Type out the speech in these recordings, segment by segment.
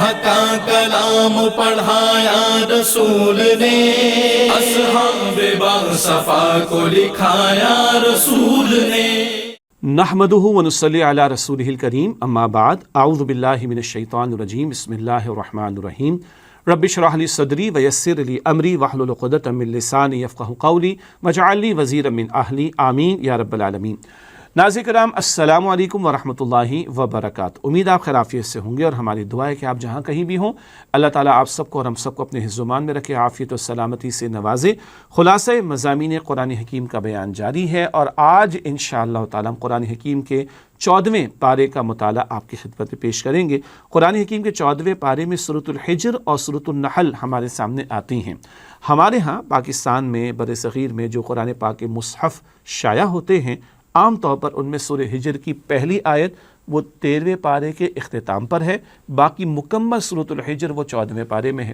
کا کلام پڑھایا رسول نے، اصحاب باصفا کو لکھایا رسول نے۔ نحمدہ ونصلی علی رسولہ الکریم، اما بعد، اعوذ باللہ من الشیطان الرجیم، بسم اللہ الرحمن الرحیم۔ رب اشرح لی صدری ویسر لی امری واحلل عقدۃ من لسانی یفقہوا قولی واجعل لی وزیرا من اہلی، آمین یا رب العالمین۔ ناظرین کرام، السلام علیکم ورحمۃ اللہ وبرکاتہ۔ امید آپ خیر عافیت سے ہوں گے، اور ہماری دعا ہے کہ آپ جہاں کہیں بھی ہوں، اللہ تعالیٰ آپ سب کو اور ہم سب کو اپنے حفظ و امان میں رکھے، عافیت و سلامتی سے نوازے۔ خلاصہ مضامین قرآن حکیم کا بیان جاری ہے، اور آج انشاءاللہ تعالیٰ ہم قرآن حکیم کے 14ویں پارے کا مطالعہ آپ کی خدمت میں پیش کریں گے۔ قرآن حکیم کے 14ویں پارے میں سورۃ الحجر اور سورۃ النحل ہمارے سامنے آتی ہیں۔ ہمارے ہاں پاکستان میں، بر صغیر میں جو قرآن پاک کے مصحف شائع ہوتے ہیں، عام طور پر ان میں سورہ حجر کی پہلی آیت وہ 13ویں پارے کے اختتام پر ہے، باقی مکمل سورۃ الحجر وہ 14ویں پارے میں ہے۔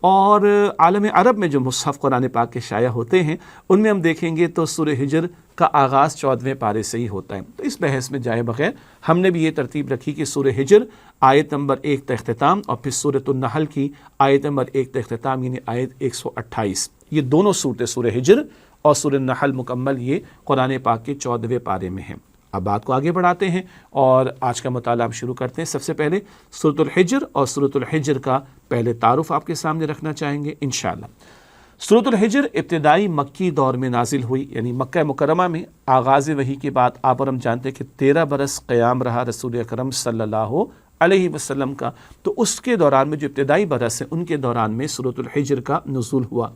اور عالم عرب میں جو مصحف قرآن پاک کے شائع ہوتے ہیں، ان میں ہم دیکھیں گے تو سورہ حجر کا آغاز 14ویں پارے سے ہی ہوتا ہے۔ تو اس بحث میں جائے بغیر ہم نے بھی یہ ترتیب رکھی کہ سورہ حجر آیت نمبر 1 تا اختتام، اور پھر سورۃ النحل کی آیت نمبر 1 تا اختتام، یعنی آیت 128، یہ دونوں صورتیں سورہ حجر اور سورۃ النحل مکمل یہ قرآن پاک کے 14ویں پارے میں ہیں۔ اب بات کو آگے بڑھاتے ہیں اور آج کا مطالعہ ہم شروع کرتے ہیں۔ سب سے پہلے سورۃ الحجر اور سورۃ الحجر کا پہلے تعارف آپ کے سامنے رکھنا چاہیں گے انشاءاللہ۔ سورۃ الحجر ابتدائی مکی دور میں نازل ہوئی، یعنی مکہ مکرمہ میں آغاز وحی کے بعد آپ اور ہم جانتے ہیں کہ 13 برس قیام رہا رسول اکرم صلی اللہ علیہ وسلم کا، تو اس کے دوران میں جو ابتدائی برس ہیں ان کے دوران میں سورۃ الحجر کا نزول ہوا۔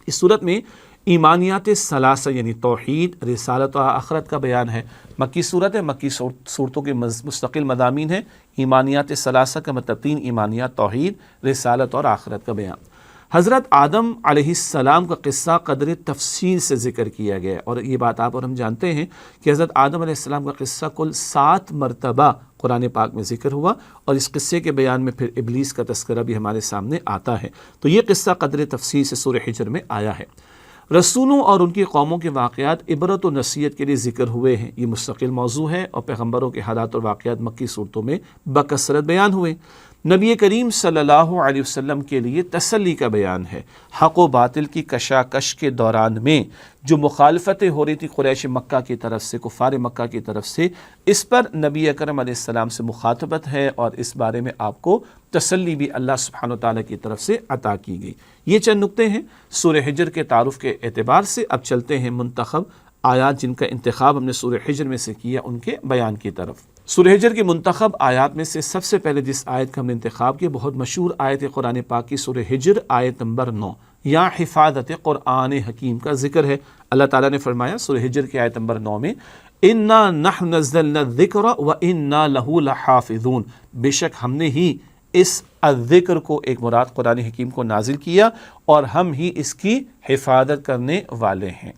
اس صورت میں ایمانیات ثلاثہ یعنی توحید، رسالت اور آخرت کا بیان ہے۔ مکی صورت ہے، مکی صورتوں کے مستقل مضامین ہیں۔ ایمانیات ثلاثہ کا مطلب 3 ایمانیات، توحید، رسالت اور آخرت کا بیان۔ حضرت آدم علیہ السلام کا قصہ قدر تفصیل سے ذکر کیا گیا ہے، اور یہ بات آپ اور ہم جانتے ہیں کہ حضرت آدم علیہ السلام کا قصہ کل 7 مرتبہ قرآن پاک میں ذکر ہوا، اور اس قصے کے بیان میں پھر ابلیس کا تذکرہ بھی ہمارے سامنے آتا ہے۔ تو یہ قصہ قدر تفصیل سے سورہ حجر میں آیا ہے۔ رسولوں اور ان کی قوموں کے واقعات عبرت و نصیحت کے لیے ذکر ہوئے ہیں، یہ مستقل موضوع ہے، اور پیغمبروں کے حالات اور واقعات مکی صورتوں میں بکثرت بیان ہوئے۔ نبی کریم صلی اللہ علیہ وسلم کے لیے تسلی کا بیان ہے۔ حق و باطل کی کشاکش کے دوران میں جو مخالفتیں ہو رہی تھی قریش مکہ کی طرف سے، کفار مکہ کی طرف سے، اس پر نبی اکرم علیہ السلام سے مخاطبت ہے، اور اس بارے میں آپ کو تسلی بھی اللہ سبحانہ وتعالیٰ کی طرف سے عطا کی گئی۔ یہ چند نکتے ہیں سورہ حجر کے تعارف کے اعتبار سے۔ اب چلتے ہیں منتخب آیات جن کا انتخاب ہم نے سورہ حجر میں سے کیا، ان کے بیان کی طرف۔ سورہ حجر کی منتخب آیات میں سے سب سے پہلے جس آیت کا ہم نے انتخاب کیا، بہت مشہور آیت قرآن پاک کی سورہ حجر آیت نمبر 9، یا حفاظت قرآن حکیم کا ذکر ہے۔ اللہ تعالیٰ نے فرمایا سورہ حجر کی آیت نمبر 9 میں، اِنَّا نَحْنُ نَزَّلْنَا الذِّكْرَ وَإِنَّا لَهُ لَحَافِظُونَ، بے شک ہم نے ہی اس الذکر کو، ایک مراد قرآن حکیم کو نازل کیا، اور ہم ہی اس کی حفاظت کرنے والے ہیں۔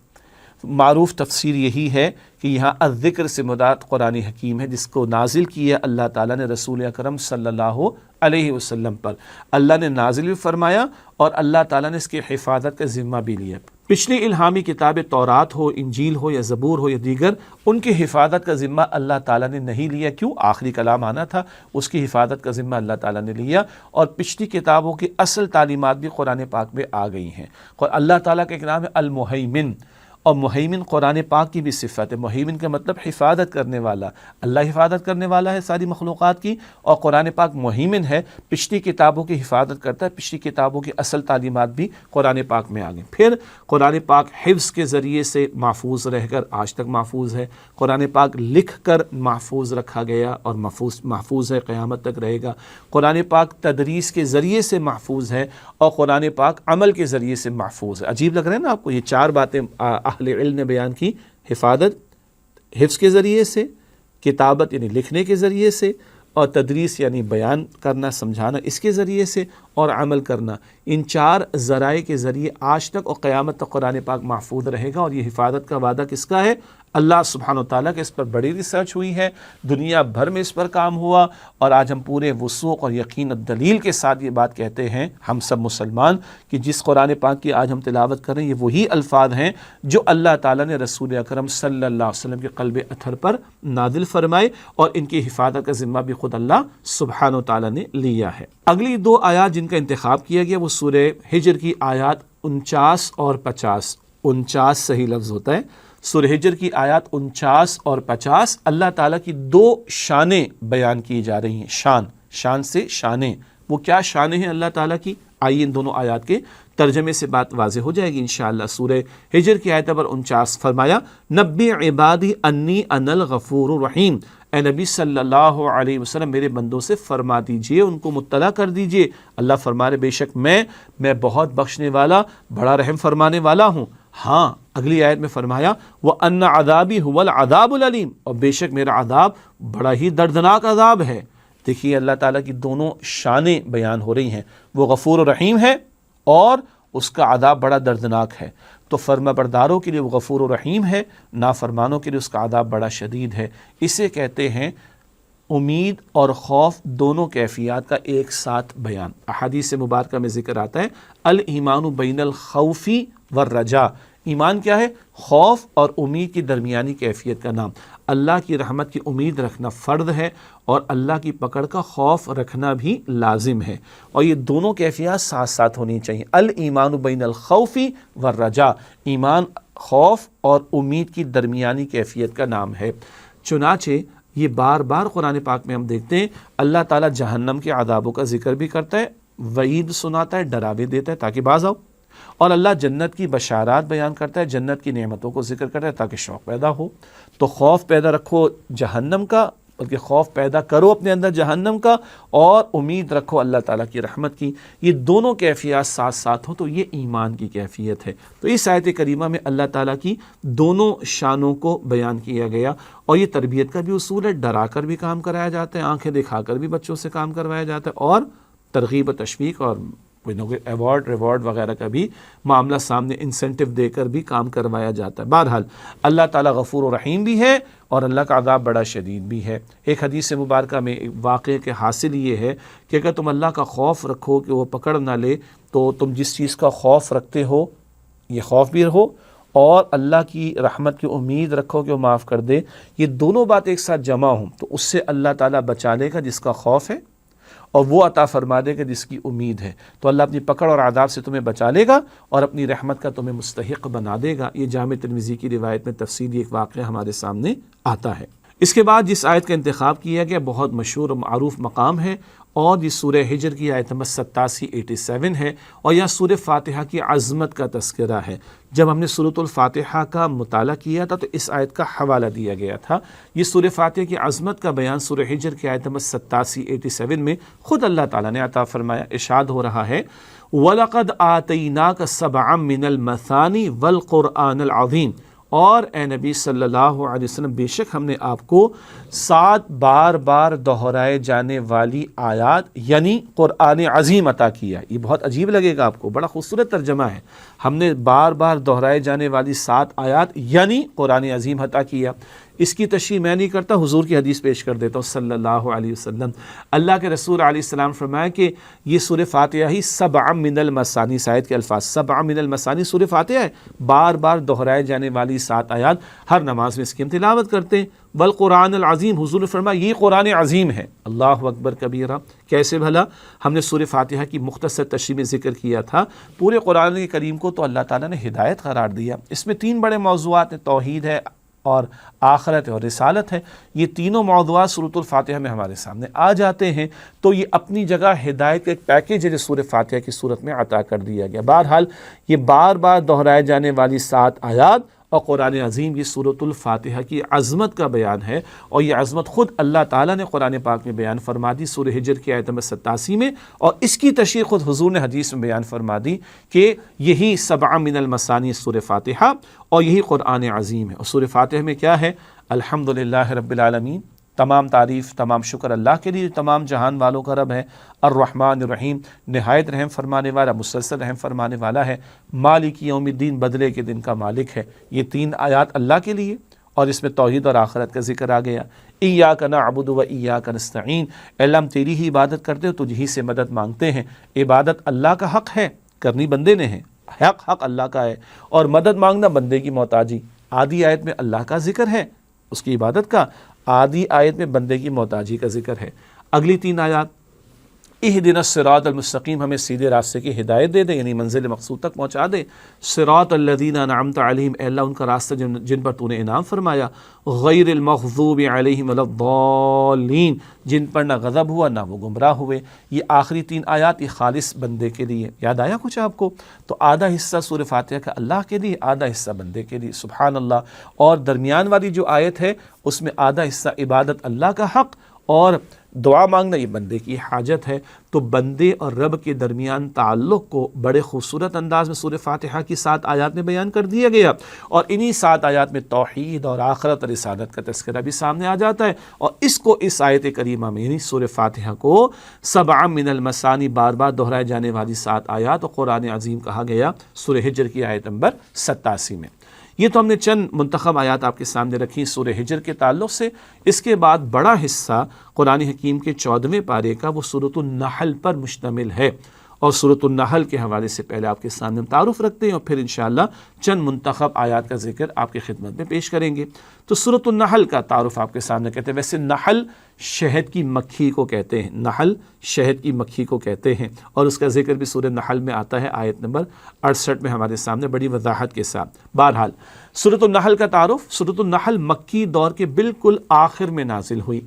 معروف تفسیر یہی ہے کہ یہاں الذکر سے مراد قرآن حکیم ہے، جس کو نازل کیا اللہ تعالیٰ نے رسول اکرم صلی اللہ علیہ وسلم پر۔ اللہ نے نازل بھی فرمایا، اور اللہ تعالیٰ نے اس کی حفاظت کا ذمہ بھی لیا۔ پچھلی الہامی کتاب تورات ہو، انجیل ہو، یا زبور ہو، یا دیگر، ان کی حفاظت کا ذمہ اللہ تعالیٰ نے نہیں لیا۔ کیوں؟ آخری کلام آنا تھا، اس کی حفاظت کا ذمہ اللہ تعالیٰ نے لیا، اور پچھلی کتابوں کی اصل تعلیمات بھی قرآن پاک میں آ گئی ہیں۔ اور اللہ تعالیٰ کا ایک نام ہے المہیمن، اور مہیمن قرآن پاک کی بھی صفت ہے۔ مہیمن کا مطلب حفاظت کرنے والا، اللہ حفاظت کرنے والا ہے ساری مخلوقات کی، اور قرآن پاک مہیمن ہے، پچھلی کتابوں کی حفاظت کرتا ہے۔ پچھلی کتابوں کی اصل تعلیمات بھی قرآن پاک میں آ گئی۔ پھر قرآن پاک حفظ کے ذریعے سے محفوظ رہ کر آج تک محفوظ ہے، قرآن پاک لکھ کر محفوظ رکھا گیا اور محفوظ ہے، قیامت تک رہے گا۔ قرآن پاک تدریس کے ذریعے سے محفوظ ہے، اور قرآن پاک عمل کے ذریعے سے محفوظ ہے۔ عجیب لگ رہا ہے نا آپ کو؟ یہ 4 باتیں اہل علم نے بیان کی: حفاظت حفظ کے ذریعے سے، کتابت یعنی لکھنے کے ذریعے سے، اور تدریس یعنی بیان کرنا، سمجھانا اس کے ذریعے سے، اور عمل کرنا۔ ان 4 ذرائع کے ذریعے آج تک اور قیامت تک قرآن پاک محفوظ رہے گا، اور یہ حفاظت کا وعدہ کس کا ہے؟ اللہ سبحانہ و تعالیٰ کے اس پر بڑی ریسرچ ہوئی ہے، دنیا بھر میں اس پر کام ہوا، اور آج ہم پورے وثوق اور یقین و دلیل کے ساتھ یہ بات کہتے ہیں ہم سب مسلمان کہ جس قرآن پاک کی آج ہم تلاوت کر رہے ہیں یہ وہی الفاظ ہیں جو اللہ تعالیٰ نے رسول اکرم صلی اللہ علیہ وسلم کے قلب اطہر پر نازل فرمائے، اور ان کی حفاظت کا ذمہ بھی خود اللہ سبحانہ و تعالیٰ نے لیا ہے۔ اگلی دو آیات جن کا انتخاب کیا گیا وہ سورہ ہجر کی آیات 49 اور 50، 49 صحیح لفظ ہوتا ہے، سورہ ہجر کی آیات 49 اور 50 اللہ تعالیٰ کی دو شانیں بیان کی جا رہی ہیں، شان سے شانیں، وہ کیا شانیں ہیں اللہ تعالیٰ کی؟ آئیے ان دونوں آیات کے ترجمے سے بات واضح ہو جائے گی انشاءاللہ۔ سورہ ہجر کی آیت نمبر 49 فرمایا نبی عبادی انی انا الغفور الرحیم، اے نبی صلی اللہ علیہ وسلم میرے بندوں سے فرما دیجئے، ان کو مطلع کر دیجئے، اللہ فرما رہے بے شک میں بہت بخشنے والا بڑا رحم فرمانے والا ہوں۔ ہاں اگلی آیت میں فرمایا وَأَنَّ عَذَابِي هُوَ الْعَذَابُ الْأَلِيمُ، اور بے شک میرا عذاب بڑا ہی دردناک عذاب ہے۔ دیکھیے اللہ تعالیٰ کی دونوں شانیں بیان ہو رہی ہیں، وہ غفور و رحیم ہے اور اس کا عذاب بڑا دردناک ہے۔ تو فرما برداروں کے لیے وہ غفور و رحیم ہے، نافرمانوں کے لیے اس کا عذاب بڑا شدید ہے۔ اسے کہتے ہیں امید اور خوف دونوں کیفیات کا ایک ساتھ بیان۔ احادیث مبارکہ میں ذکر آتا ہے الایمان بین الخوف والرجاء، ایمان کیا ہے؟ خوف اور امید کی درمیانی کیفیت کا نام۔ اللہ کی رحمت کی امید رکھنا فرض ہے اور اللہ کی پکڑ کا خوف رکھنا بھی لازم ہے، اور یہ دونوں کیفیات ساتھ ساتھ ہونی چاہیے۔ الایمان بین الخوف والرجاء، ایمان خوف اور امید کی درمیانی کیفیت کا نام ہے۔ چنانچہ یہ بار بار قرآن پاک میں ہم دیکھتے ہیں اللہ تعالیٰ جہنم کے عذابوں کا ذکر بھی کرتا ہے، وعید سناتا ہے، ڈراوے دیتا ہے تاکہ باز آؤ، اور اللہ جنت کی بشارات بیان کرتا ہے، جنت کی نعمتوں کو ذکر کرتا ہے تاکہ شوق پیدا ہو۔ تو خوف پیدا رکھو جہنم کا، بلکہ خوف پیدا کرو اپنے اندر جہنم کا، اور امید رکھو اللہ تعالیٰ کی رحمت کی۔ یہ دونوں کیفیات ساتھ ساتھ ہوں تو یہ ایمان کی کیفیت ہے۔ تو اس آیت کریمہ میں اللہ تعالیٰ کی دونوں شانوں کو بیان کیا گیا، اور یہ تربیت کا بھی اصول ہے، ڈرا کر بھی کام کرایا جاتا ہے، آنکھیں دکھا کر بھی بچوں سے کام کروایا جاتا ہے، اور ترغیب و تشویق اور ایوارڈ ریوارڈ وغیرہ کا بھی معاملہ سامنے انسینٹیو دے کر بھی کام کروایا جاتا ہے۔ بہرحال اللہ تعالیٰ غفور و رحیم بھی ہے اور اللہ کا عذاب بڑا شدید بھی ہے۔ ایک حدیث مبارکہ میں ایک واقعے کے حاصل یہ ہے کہ اگر تم اللہ کا خوف رکھو کہ وہ پکڑ نہ لے، تو تم جس چیز کا خوف رکھتے ہو یہ خوف بھی رہو، اور اللہ کی رحمت کی امید رکھو کہ وہ معاف کر دے، یہ دونوں بات ایک ساتھ جمع ہوں تو اس سے اللہ تعالیٰ بچا لے گا جس کا خوف ہے، اور وہ عطا فرما دے گا جس کی امید ہے۔ تو اللہ اپنی پکڑ اور عذاب سے تمہیں بچا لے گا اور اپنی رحمت کا تمہیں مستحق بنا دے گا۔ یہ جامع ترمذی کی روایت میں تفصیلی ایک واقعہ ہمارے سامنے آتا ہے۔ اس کے بعد جس آیت کا انتخاب کیا گیا بہت مشہور و معروف مقام ہے، اور یہ سورہ ہجر کی آیت نمبر 87 ہے، اور یہ سورہ فاتحہ کی عظمت کا تذکرہ ہے۔ جب ہم نے سورۃ الفاتحہ کا مطالعہ کیا تھا تو اس آیت کا حوالہ دیا گیا تھا۔ یہ سورہ فاتحہ کی عظمت کا بیان سورہ ہجر کی آیت نمبر 87 میں خود اللہ تعالیٰ نے عطا فرمایا۔ ارشاد ہو رہا ہے وَلَقَدْ آتَيْنَاكَ سَبْعًا مِّنَ الْمَثَانِي وَالْقُرْآنِ الْعَظِيمِ، اور اے نبی صلی اللہ علیہ وسلم بے شک ہم نے آپ کو 7 بار بار دہرائے جانے والی آیات یعنی قرآن عظیم عطا کیا۔ یہ بہت عجیب لگے گا آپ کو، بڑا خوبصورت ترجمہ ہے، ہم نے بار بار دہرائے جانے والی 7 آیات یعنی قرآن عظیم عطا کیا۔ اس کی تشریح میں نہیں کرتا، حضور کی حدیث پیش کر دیتا ہوں صلی اللہ علیہ وسلم۔ اللہ کے رسول علیہ السلام فرمایا کہ یہ سورہ فاتحہ ہی 7 من المثانی، آیت کے الفاظ 7 من المثانی سورہ فاتحہ ہے، بار بار دہرائے جانے والی 7 آیات، ہر نماز میں اس کی ہم تلاوت کرتے ہیں۔ والقرآن العظیم، حضور نے فرمایا یہ قرآن عظیم ہے۔ اللہ اکبر کبیرہ، کیسے بھلا؟ ہم نے سورہ فاتحہ کی مختصر تشریح میں ذکر کیا تھا، پورے قرآن کریم کو تو اللہ تعالیٰ نے ہدایت قرار دیا۔ اس میں 3 بڑے موضوعات ہیں، توحید ہے اور آخرت اور رسالت ہے۔ یہ تینوں موضوعات سورۃ الفاتحہ میں ہمارے سامنے آ جاتے ہیں، تو یہ اپنی جگہ ہدایت کا ایک پیکیج ہے جو سورۃ فاتحہ کی صورت میں عطا کر دیا گیا۔ بہرحال یہ بار بار دہرائے جانے والی 7 آیات اور قرآن عظیم یہ سورۃ الفاتحہ کی عظمت کا بیان ہے، اور یہ عظمت خود اللہ تعالیٰ نے قرآن پاک میں بیان فرما دی سورہ ہجر کی آیت نمبر 87 میں، اور اس کی تشریح خود حضور نے حدیث میں بیان فرما دی کہ یہی 7 من المثانی سورہ فاتحہ اور یہی قرآن عظیم ہے۔ اور سورہ فاتحہ میں کیا ہے؟ الحمدللہ رب العالمین، تمام تعریف تمام شکر اللہ کے لیے تمام جہان والوں کا رب ہے، الرحمن الرحیم، نہایت رحم فرمانے والا مسلسل رحم فرمانے والا ہے، مالک یوم الدین، بدلے کے دن کا مالک ہے۔ یہ 3 آیات اللہ کے لیے، اور اس میں توحید اور آخرت کا ذکر آ گیا۔ ایاک نعبد و ایاک نستعین، اے اللہ ہم تیری ہی عبادت کرتے ہو، تجھ ہی سے مدد مانگتے ہیں۔ عبادت اللہ کا حق ہے، کرنی بندے نے ہے، حق اللہ کا ہے، اور مدد مانگنا بندے کی محتاجی۔ آدھی آیت میں اللہ کا ذکر ہے اس کی عبادت کا، آدھی آیت میں بندے کی محتاجی کا ذکر ہے۔ اگلی 3 آیات، اہدنا الصراط المستقیم، ہمیں سیدھے راستے کی ہدایت دے دے، یعنی منزل مقصود تک پہنچا دے۔ صراط الذین انعمت علیہم، اے اللہ ان کا راستہ جن پر تو نے انعام فرمایا۔ غیر المغضوب علیہم ولا الضالین، جن پر نہ غضب ہوا نہ وہ گمراہ ہوئے۔ یہ آخری 3 آیات یہ خالص بندے کے لیے۔ یاد آیا کچھ آپ کو؟ تو آدھا حصہ سورہ فاتحہ کا اللہ کے لیے، آدھا حصہ بندے کے لیے، سبحان اللہ۔ اور درمیان والی جو آیت ہے اس میں آدھا حصہ عبادت اللہ کا حق اور دعا مانگنا یہ بندے کی حاجت ہے۔ تو بندے اور رب کے درمیان تعلق کو بڑے خوبصورت انداز میں سورہ فاتحہ کی 7 آیات میں بیان کر دیا گیا، اور انہی 7 آیات میں توحید اور آخرت اور رسالت کا تذکرہ بھی سامنے آ جاتا ہے، اور اس کو اس آیت کریمہ میں یعنی سورہ فاتحہ کو 7 من المثانی بار بار دہرائے جانے والی 7 آیات اور قرآن عظیم کہا گیا سورہ ہجر کی آیت نمبر 87 میں۔ یہ تو ہم نے چند منتخب آیات آپ کے سامنے رکھی سورہ ہجر کے تعلق سے۔ اس کے بعد بڑا حصہ قرآن حکیم کے 14ویں پارے کا وہ سورۃ النحل پر مشتمل ہے، اور سورۃ النحل کے حوالے سے پہلے آپ کے سامنے ہم تعارف رکھتے ہیں اور پھر انشاءاللہ چند منتخب آیات کا ذکر آپ کی خدمت میں پیش کریں گے۔ تو سورۃ النحل کا تعارف آپ کے سامنے کہتے ہیں۔ ویسے نحل شہد کی مکھی کو کہتے ہیں، نحل شہد کی مکھی کو کہتے ہیں، اور اس کا ذکر بھی سورہ نحل میں آتا ہے آیت نمبر 68 میں ہمارے سامنے بڑی وضاحت کے ساتھ۔ بہرحال سورۃ النحل کا تعارف، سورۃ النحل مکی دور کے بالکل آخر میں نازل ہوئی۔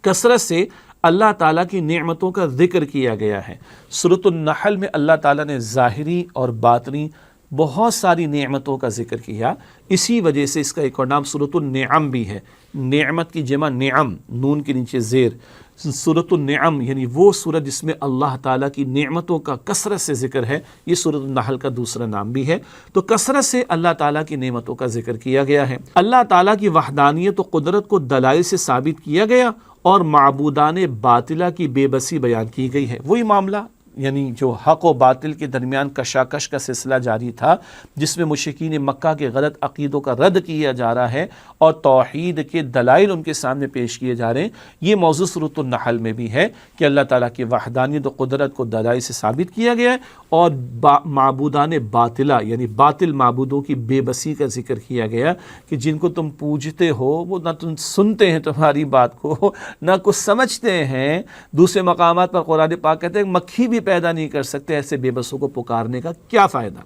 کثرت سے اللہ تعالیٰ کی نعمتوں کا ذکر کیا گیا ہے۔ سورۃ النحل میں اللہ تعالیٰ نے ظاہری اور باطنی بہت ساری نعمتوں کا ذکر کیا، اسی وجہ سے اس کا ایک اور نام سورۃ النعم بھی ہے۔ نعمت کی جمع نعم، نون کے نیچے زیر، سورۃ النعم یعنی وہ سورت جس میں اللہ تعالیٰ کی نعمتوں کا کثرت سے ذکر ہے، یہ سورۃ النحل کا دوسرا نام بھی ہے۔ تو کثرت سے اللہ تعالیٰ کی نعمتوں کا ذکر کیا گیا ہے۔ اللہ تعالیٰ کی وحدانیت و قدرت کو دلائل سے ثابت کیا گیا، اور معبودان باطلہ کی بے بسی بیان کی گئی ہے۔ وہی معاملہ یعنی جو حق و باطل کے درمیان کشاکش کا سلسلہ جاری تھا، جس میں مشرکین مکہ کے غلط عقیدوں کا رد کیا جا رہا ہے اور توحید کے دلائل ان کے سامنے پیش کیے جا رہے ہیں، یہ موضوع سورۃ النحل میں بھی ہے کہ اللہ تعالیٰ کی وحدانیت و قدرت کو دلائل سے ثابت کیا گیا ہے، اور معبودان باطلہ یعنی باطل معبودوں کی بے بسی کا ذکر کیا گیا کہ جن کو تم پوجتے ہو وہ نہ تم سنتے ہیں تمہاری بات کو، نہ کچھ سمجھتے ہیں۔ دوسرے مقامات پر قرآن پاک کہتے ہیں مکھی بھی پیدا نہیں کر سکتے، ایسے بے بسوں کو پکارنے کا کیا فائدہ۔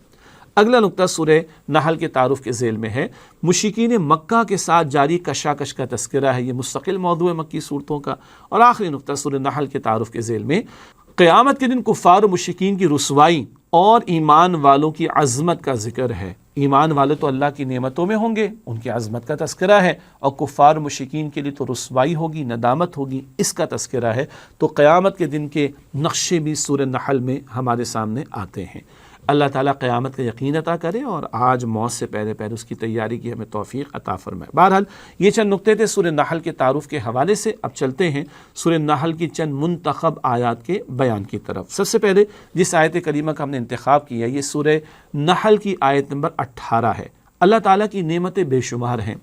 اگلا نقطہ سورہ نحل کے تعارف کے ذیل میں ہے، مشرکین مکہ کے ساتھ جاری کشاکش کا تذکرہ ہے، یہ مستقل موضوع ہے مکی صورتوں کا۔ اور آخری نقطہ سورہ نحل کے تعارف کے ذیل میں قیامت کے دن کفار و مشرکین کی رسوائی اور ایمان والوں کی عظمت کا ذکر ہے۔ ایمان والے تو اللہ کی نعمتوں میں ہوں گے، ان کی عظمت کا تذکرہ ہے، اور کفار و مشرکین کے لیے تو رسوائی ہوگی، ندامت ہوگی، اس کا تذکرہ ہے۔ تو قیامت کے دن کے نقشے بھی سورہ نحل میں ہمارے سامنے آتے ہیں۔ اللہ تعالیٰ قیامت کا یقین عطا کرے اور آج موت سے پہلے پہلے اس کی تیاری کی ہمیں توفیق عطا فرمائے۔ بہرحال یہ چند نقطے تھے سورہ نحل کے تعارف کے حوالے سے۔ اب چلتے ہیں سورہ نحل کی چند منتخب آیات کے بیان کی طرف۔ سب سے پہلے جس آیت کریمہ کا ہم نے انتخاب کیا یہ سورہ نحل کی آیت نمبر 18 ہے۔ اللہ تعالیٰ کی نعمتیں بے شمار ہیں۔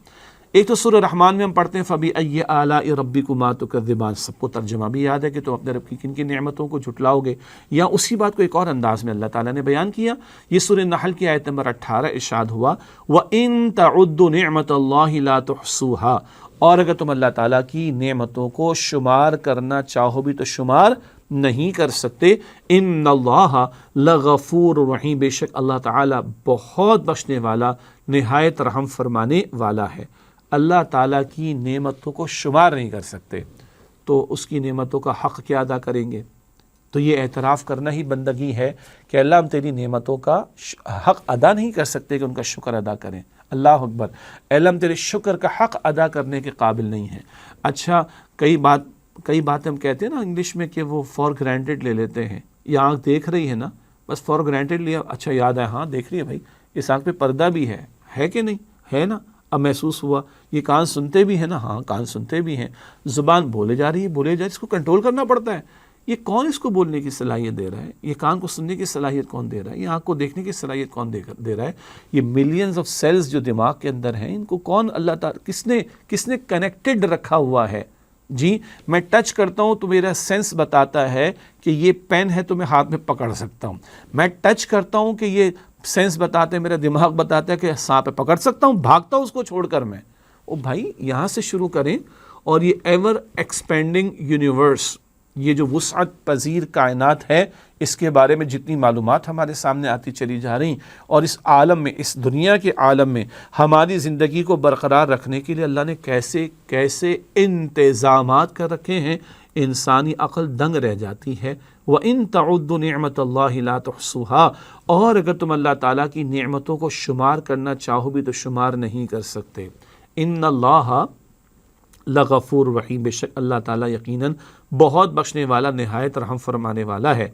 ایک تو سورہ رحمان میں ہم پڑھتے ہیں فَبِأَيِّ آلَاءِ رَبِّكُمَا تُكَذِّبَانِ، سب کو ترجمہ بھی یاد ہے کہ تم اپنے رب کی کن کی نعمتوں کو جھٹلاؤ گے، یا اسی بات کو ایک اور انداز میں اللہ تعالیٰ نے بیان کیا۔ یہ سورہ نحل کی آیت نمبر 18 ارشاد ہوا وَإِن تَعُدُّوا نِعْمَةَ اللَّهِ لَا تُحْصُوهَا، اور اگر تم اللہ تعالیٰ کی نعمتوں کو شمار کرنا چاہو بھی تو شمار نہیں کر سکتے۔ ان اللہ لغفور رحیم، بے شک اللہ تعالیٰ بہت بخشنے والا نہایت رحم فرمانے والا ہے۔ اللہ تعالیٰ کی نعمتوں کو شمار نہیں کر سکتے تو اس کی نعمتوں کا حق کیا ادا کریں گے؟ تو یہ اعتراف کرنا ہی بندگی ہے کہ اللہ ہم تیری نعمتوں کا حق ادا نہیں کر سکتے کہ ان کا شکر ادا کریں۔ اللہ اکبر، اللہ ہم تیرے شکر کا حق ادا کرنے کے قابل نہیں ہیں۔ اچھا کئی باتیں ہم کہتے ہیں نا انگلش میں کہ وہ فار گرانٹیڈ لے لیتے ہیں۔ یہ آنکھ دیکھ رہی ہے نا، بس فار گرانٹیڈ لیا، اچھا یاد ہے، ہاں دیکھ رہی ہے بھائی، اس آنکھ پہ پردہ بھی ہے کہ نہیں ہے نا، اب محسوس ہوا۔ یہ کان سنتے بھی ہیں نا، ہاں کان سنتے بھی ہیں۔ زبان بولے جا رہی ہے، اس کو کنٹرول کرنا پڑتا ہے۔ یہ کون اس کو بولنے کی صلاحیت دے رہا ہے؟ یہ کان کو سننے کی صلاحیت کون دے رہا ہے؟ یہ آنکھ کو دیکھنے کی صلاحیت کون دے رہا ہے؟ یہ ملینز آف سیلز جو دماغ کے اندر ہیں، ان کو کون اللہ تعالیٰ کس نے کنیکٹڈ رکھا ہوا ہے؟ جی میں ٹچ کرتا ہوں تو میرا سینس بتاتا ہے کہ یہ پین ہے تو میں ہاتھ میں پکڑ سکتا ہوں، میں ٹچ کرتا ہوں کہ یہ سینس بتاتا ہے، میرا دماغ بتاتا ہے کہ سانپ ہے، پکڑ سکتا ہوں، بھاگتا ہوں اس کو چھوڑ کر میں۔ او بھائی یہاں سے شروع کریں، اور یہ ایور ایکسپینڈنگ یونیورس، یہ جو وسعت پذیر کائنات ہے، اس کے بارے میں جتنی معلومات ہمارے سامنے آتی چلی جا رہی، اور اس عالم میں، اس دنیا کے عالم میں ہماری زندگی کو برقرار رکھنے کے لیے اللہ نے کیسے کیسے انتظامات کر رکھے ہیں، انسانی عقل دنگ رہ جاتی ہے۔ وَإِن تَعُدُّوا نِعْمَةَ اللَّهِ لَا تُحْصُوهَا، اور اگر تم اللہ تعالیٰ کی نعمتوں کو شمار کرنا چاہو بھی تو شمار نہیں کر سکتے۔ ان اللہ لغفور رحیم، بے شک اللہ تعالیٰ یقیناً بہت بخشنے والا، نہایت رحم فرمانے والا ہے۔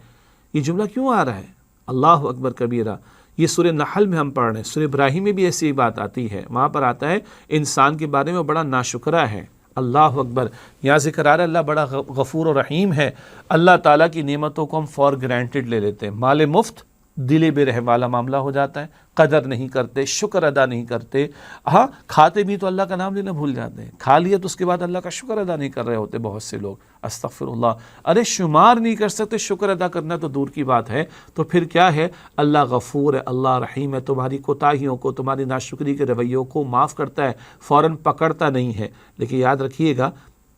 یہ جملہ کیوں آ رہا ہے؟ اللہ اکبر کبیرہ، یہ سورہ نحل میں ہم پڑھ رہے ہیں، سورہ ابراہیم میں بھی ایسی ہی بات آتی ہے، وہاں پر آتا ہے انسان کے بارے میں بڑا ناشکرہ ہے۔ اللہ اکبر، یہاں ذکر آ رہا ہے اللہ بڑا غفور و رحیم ہے۔ اللہ تعالیٰ کی نعمتوں کو ہم فار گرانٹڈ لے لیتے ہیں، مال مفت دل بے رہ والا معاملہ ہو جاتا ہے، قدر نہیں کرتے، شکر ادا نہیں کرتے۔ ہاں کھاتے بھی تو اللہ کا نام لینا بھول جاتے ہیں، کھا لیا تو اس کے بعد اللہ کا شکر ادا نہیں کر رہے ہوتے بہت سے لوگ، استغفر اللہ۔ ارے شمار نہیں کر سکتے، شکر ادا کرنا تو دور کی بات ہے، تو پھر کیا ہے؟ اللہ غفور ہے، اللہ رحیم ہے، تمہاری کوتاہیوں کو، تمہاری ناشکری کے رویوں کو معاف کرتا ہے، فوراً پکڑتا نہیں ہے۔ لیکن یاد رکھیے گا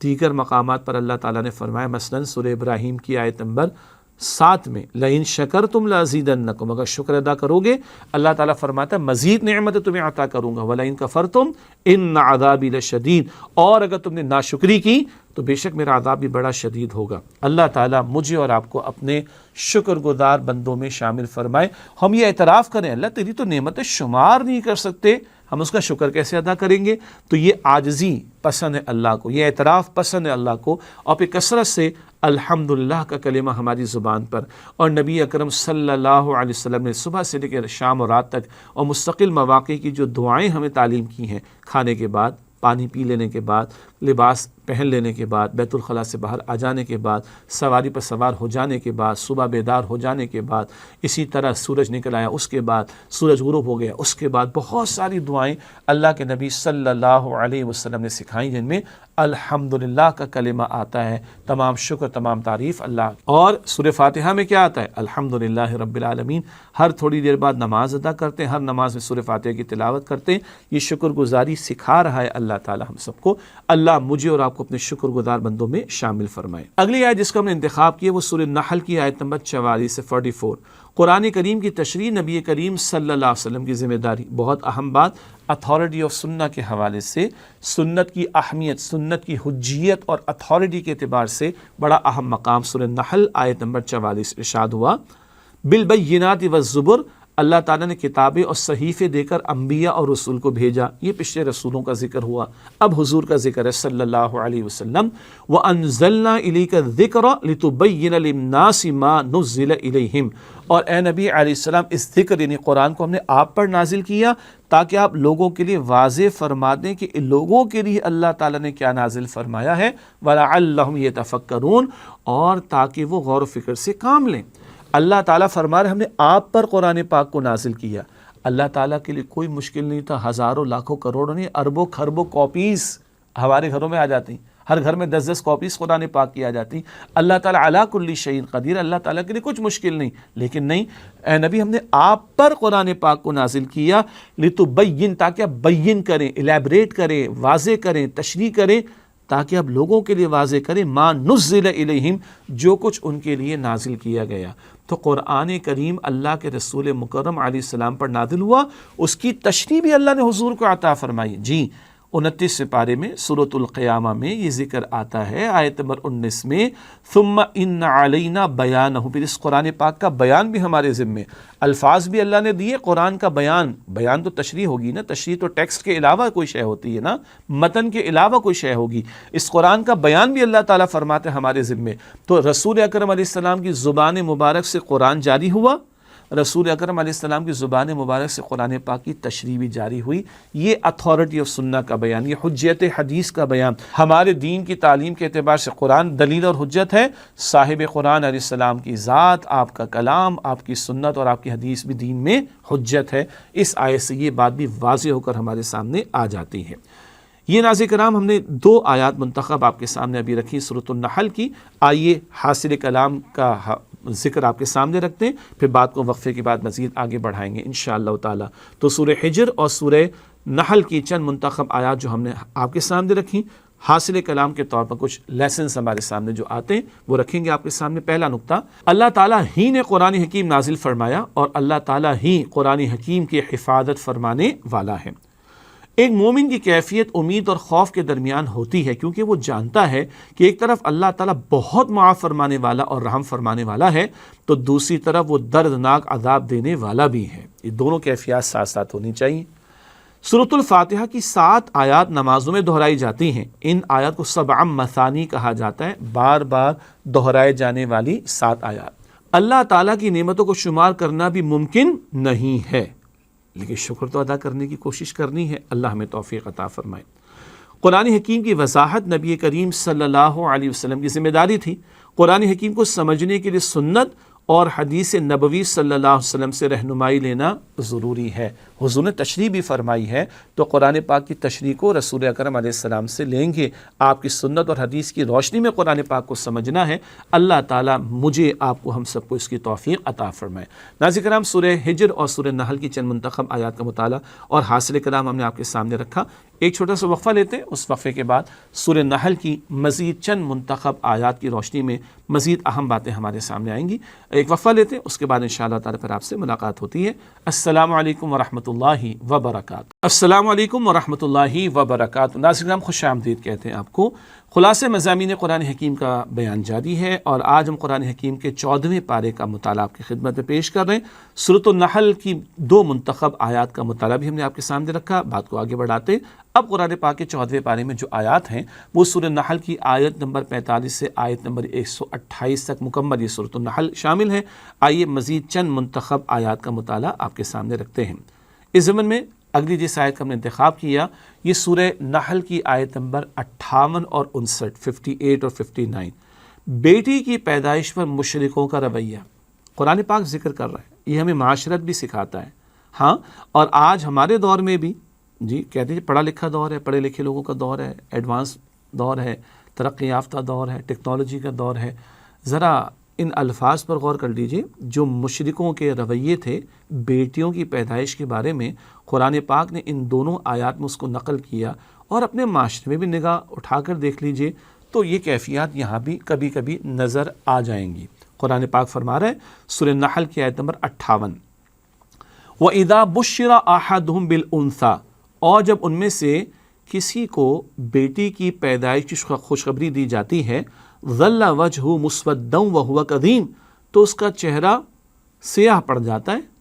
دیگر مقامات پر اللہ تعالیٰ نے فرمایا، مثلاً سورہ ابراہیم کی آیت نمبر 7 میں، لَإِن شَكَرْتُمْ لَأَزِيدَنَّكُمْ، اگر شکر ادا کرو گے اللہ تعالیٰ فرماتا ہے مزید نعمت تمہیں عطا کروں گا، وَلَئِن كَفَرْتُمْ إِنَّ عَذَابِي لَشَدِيدٌ، اور اگر تم نے ناشکری کی تو بے شک میرا عذاب بھی بڑا شدید ہوگا۔ اللہ تعالیٰ مجھے اور آپ کو اپنے شکر گزار بندوں میں شامل فرمائے۔ ہم یہ اعتراف کریں اللہ تیری تو نعمتیں شمار نہیں کر سکتے، ہم اس کا شکر کیسے ادا کریں گے؟ تو یہ عاجزی پسند ہے اللہ کو، یہ اعتراف پسند ہے اللہ کو، اور پھر کثرت سے الحمدللہ کا کلمہ ہماری زبان پر، اور نبی اکرم صلی اللہ علیہ وسلم نے صبح سے لے کر شام اور رات تک اور مستقل مواقع کی جو دعائیں ہمیں تعلیم کی ہیں، کھانے کے بعد، پانی پی لینے کے بعد، لباس پہن لینے کے بعد، بیت الخلاء سے باہر آ جانے کے بعد، سواری پر سوار ہو جانے کے بعد، صبح بیدار ہو جانے کے بعد، اسی طرح سورج نکل آیا اس کے بعد، سورج غروب ہو گیا اس کے بعد، بہت ساری دعائیں اللہ کے نبی صلی اللہ علیہ وسلم نے سکھائیں جن میں الحمدللہ کا کلمہ آتا ہے، تمام شکر تمام تعریف اللہ۔ اور سورہ فاتحہ میں کیا آتا ہے؟ الحمدللہ رب العالمین۔ ہر تھوڑی دیر بعد نماز ادا کرتے ہیں، ہر نماز میں سورہ فاتحہ کی تلاوت کرتے ہیں، یہ شکر گزاری سکھا رہا ہے اللہ تعالی ہم سب کو۔ اللہ مجھے اور آپ کو اپنے شکر گزار بندوں میں شامل فرمائے۔ اگلی آیت جس کو ہم نے انتخاب کی ہے وہ سورہ نحل کی آیت نمبر 44 سے 44۔ قرآن کریم کی تشریح نبی کریم صلی اللہ علیہ وسلم کی ذمہ داری۔ بہت اہم بات، اتھارٹی آف سنہ کے حوالے سے، سنت کی اہمیت، سنت کی حجیت اور اتھارٹی کے اعتبار سے بڑا اہم مقام سورہ نحل آیت نمبر 44 ارشاد ہوا، بالبینات والزبر، اللہ تعالیٰ نے کتابیں اور صحیفے دے کر انبیاء اور رسول کو بھیجا۔ یہ پچھلے رسولوں کا ذکر ہوا، اب حضور کا ذکر ہے صلی اللہ علیہ وسلم۔ وَأَنزَلْنَا إِلَيْكَ الذِّكْرَ لِتُبَيِّنَ لِلنَّاسِ مَا نُزِّلَ إِلَيْهِمْ، اور اے نبی علیہ السلام اس ذکر یعنی قرآن کو ہم نے آپ پر نازل کیا تاکہ آپ لوگوں کے لیے واضح فرما دیں کہ لوگوں کے لیے اللہ تعالیٰ نے کیا نازل فرمایا ہے، وَلَعَلَّهُمْ يَتَفَكَّرُونَ، اور تاکہ وہ غور و فکر سے کام لیں۔ اللہ تعالیٰ فرما رہے ہم نے آپ پر قرآن پاک کو نازل کیا۔ اللہ تعالیٰ کے لیے کوئی مشکل نہیں تھا، ہزاروں لاکھوں کروڑوں نہیں، اربوں خربوں کاپیز ہمارے گھروں میں آ جاتی، ہر گھر میں 10 کاپیز قرآن پاک کی آ جاتی۔ اللہ تعالیٰ علی کل شیء قدیر، اللہ تعالیٰ کے لیے کچھ مشکل نہیں، لیکن نہیں اے نبی ہم نے آپ پر قرآن پاک کو نازل کیا، لتبین، تاکہ آپ بیان کریں، الیبریٹ کریں، واضح کریں، تشریح کریں، تاکہ اب لوگوں کے لیے واضح کریں ما نزل الیہم، جو کچھ ان کے لیے نازل کیا گیا۔ تو قرآن کریم اللہ کے رسول مکرم علیہ السلام پر نازل ہوا، اس کی تشریح بھی اللہ نے حضور کو عطا فرمائی۔ جی 29 سپارے میں سورۃ القیامہ میں یہ ذکر آتا ہے آیت نمبر 19 میں، ثم ان علینا بیانہ، پھر اس قرآن پاک کا بیان بھی ہمارے ذمے، الفاظ بھی اللہ نے دیے، قرآن کا بیان تو تشریح ہوگی نا، تشریح تو ٹیکسٹ کے علاوہ کوئی شے ہوتی ہے نا، متن کے علاوہ کوئی شے ہوگی، اس قرآن کا بیان بھی اللہ تعالیٰ فرماتے ہمارے ذمے۔ تو رسول اکرم علیہ السلام کی زبان مبارک سے قرآن جاری ہوا، رسول اکرم علیہ السلام کی زبان مبارک سے قرآن پاک کی تشریح بھی جاری ہوئی۔ یہ اتھارٹی آف سنہ کا بیان، یہ حجت حدیث کا بیان، ہمارے دین کی تعلیم کے اعتبار سے قرآن دلیل اور حجت ہے، صاحب قرآن علیہ السلام کی ذات، آپ کا کلام، آپ کی سنت اور آپ کی حدیث بھی دین میں حجت ہے۔ اس آیت سے یہ بات بھی واضح ہو کر ہمارے سامنے آ جاتی ہے۔ یہ ناظرین کرام، ہم نے 2 آیات منتخب آپ کے سامنے ابھی رکھی سورۃ النحل کی۔ آئیے حاصل کلام کا ذکر آپ کے سامنے رکھتے ہیں، پھر بات کو وقفے کے بعد مزید آگے بڑھائیں گے انشاءاللہ تعالی۔ تو سورہ حجر اور سورہ نحل کی چند منتخب آیات جو ہم نے آپ کے سامنے رکھی، حاصل کلام کے طور پر کچھ لیسنز ہمارے سامنے جو آتے ہیں وہ رکھیں گے آپ کے سامنے۔ پہلا نقطہ، اللہ تعالیٰ ہی نے قرآن حکیم نازل فرمایا اور اللہ تعالیٰ ہی قرآن حکیم کی حفاظت فرمانے والا ہے۔ ایک مومن کی کیفیت امید اور خوف کے درمیان ہوتی ہے، کیونکہ وہ جانتا ہے کہ ایک طرف اللہ تعالیٰ بہت معاف فرمانے والا اور رحم فرمانے والا ہے، تو دوسری طرف وہ دردناک عذاب دینے والا بھی ہے۔ یہ دونوں کیفیات ساتھ ساتھ ہونی چاہیے۔ سورۃ الفاتحہ کی 7 آیات نمازوں میں دہرائی جاتی ہیں۔ ان آیات کو 7 مثانی کہا جاتا ہے، بار بار دہرائے جانے والی 7 آیات۔ اللہ تعالیٰ کی نعمتوں کو شمار کرنا بھی ممکن نہیں ہے، لیکن شکر تو ادا کرنے کی کوشش کرنی ہے۔ اللہ ہمیں توفیق عطا فرمائے۔ قرآن حکیم کی وضاحت نبی کریم صلی اللہ علیہ وسلم کی ذمہ داری تھی۔ قرآن حکیم کو سمجھنے کے لیے سنت اور حدیث نبوی صلی اللہ علیہ وسلم سے رہنمائی لینا ضروری ہے۔ حضور نے تشریح بھی فرمائی ہے، تو قرآن پاک کی تشریح کو رسول اکرم علیہ السلام سے لیں گے۔ آپ کی سنت اور حدیث کی روشنی میں قرآن پاک کو سمجھنا ہے۔ اللہ تعالیٰ مجھے، آپ کو، ہم سب کو اس کی توفیق عطا فرمائے۔ ناظرین کرام، سورہ حجر اور سورہ نحل کی چند منتخب آیات کا مطالعہ اور حاصل کلام ہم نے آپ کے سامنے رکھا۔ ایک چھوٹا سا وقفہ لیتے ہیں، اس وقفے کے بعد سورہ نحل کی مزید چند منتخب آیات کی روشنی میں مزید اہم باتیں ہمارے سامنے آئیں گی۔ ایک وقفہ لیتے ہیں، اس کے بعد انشاءاللہ تعالیٰ پھر آپ سے ملاقات ہوتی ہے۔ السلام علیکم ورحمۃ اللہ وبرکاتہ۔ السلام علیکم ورحمۃ اللہ وبرکاتہ۔ ناظرین، خوش آمدید کہتے ہیں آپ کو۔ خلاصہ مضامین قرآن حکیم کا بیان جاری ہے، اور آج ہم قرآن حکیم کے 14ویں پارے کا مطالعہ آپ کی خدمت میں پیش کر رہے ہیں۔ سورۃ النحل کی 2 منتخب آیات کا مطالعہ بھی ہم نے آپ کے سامنے رکھا۔ بات کو آگے بڑھاتے، اب قرآن پاک کے 14ویں پارے میں جو آیات ہیں وہ سورہ نحل کی آیت نمبر 45 سے آیت نمبر 128 تک مکمل یہ سورۃ النحل شامل ہے۔ آئیے مزید چند منتخب آیات کا مطالعہ آپ کے سامنے رکھتے ہیں۔ اس ضمن میں اگلی جس آیت کا ہم نے انتخاب کیا، یہ سورہ نحل کی آیت نمبر 58 اور 59، 58 اور 59، بیٹی کی پیدائش پر مشرکوں کا رویہ قرآن پاک ذکر کر رہا ہے۔ یہ ہمیں معاشرت بھی سکھاتا ہے، ہاں، اور آج ہمارے دور میں بھی، جی کہتے ہیں پڑھا لکھا دور ہے، پڑھے لکھے لوگوں کا دور ہے، ایڈوانس دور ہے، ترقی یافتہ دور ہے، ٹیکنالوجی کا دور ہے۔ ذرا ان الفاظ پر غور کر لیجئے، جو مشرکوں کے رویے تھے بیٹیوں کی پیدائش کے بارے میں، قرآن پاک نے ان دونوں آیات میں اس کو نقل کیا، اور اپنے معاشرے میں بھی نگاہ اٹھا کر دیکھ لیجئے تو یہ کیفیات یہاں بھی کبھی کبھی نظر آ جائیں گی۔ قرآن پاک فرما رہا ہے سورہ نحل کی آیت نمبر 58، وَإِذَا بُشِّرَ أَحَدُهُمْ بِالْأُنثَىٰ، اور جب ان میں سے کسی کو بیٹی کی پیدائش کی خوشخبری دی جاتی ہے، ظل وجہ مسودًا وہو کظیم، تو اس کا چہرہ سیاہ پڑ جاتا ہے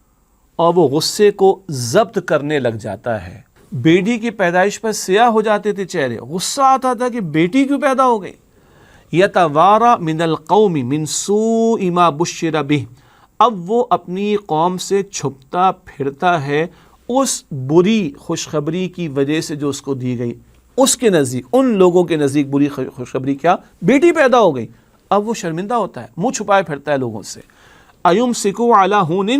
اور وہ غصے کو ضبط کرنے لگ جاتا ہے۔ بیٹی کی پیدائش پر سیاہ ہو جاتے تھے چہرے، غصہ آتا تھا کہ بیٹی کیوں پیدا ہو گئی۔ یتوارا من القوم من سوء ما بشر به، اب وہ اپنی قوم سے چھپتا پھرتا ہے اس بری خوشخبری کی وجہ سے جو اس کو دی گئی۔ اس کے نزدیک، ان لوگوں کے نزدیک بری خوشخبری کیا؟ بیٹی پیدا ہو گئی۔ اب وہ شرمندہ ہوتا ہے، منہ چھپائے پھرتا ہے لوگوں سے۔ ایمسکو علی ہون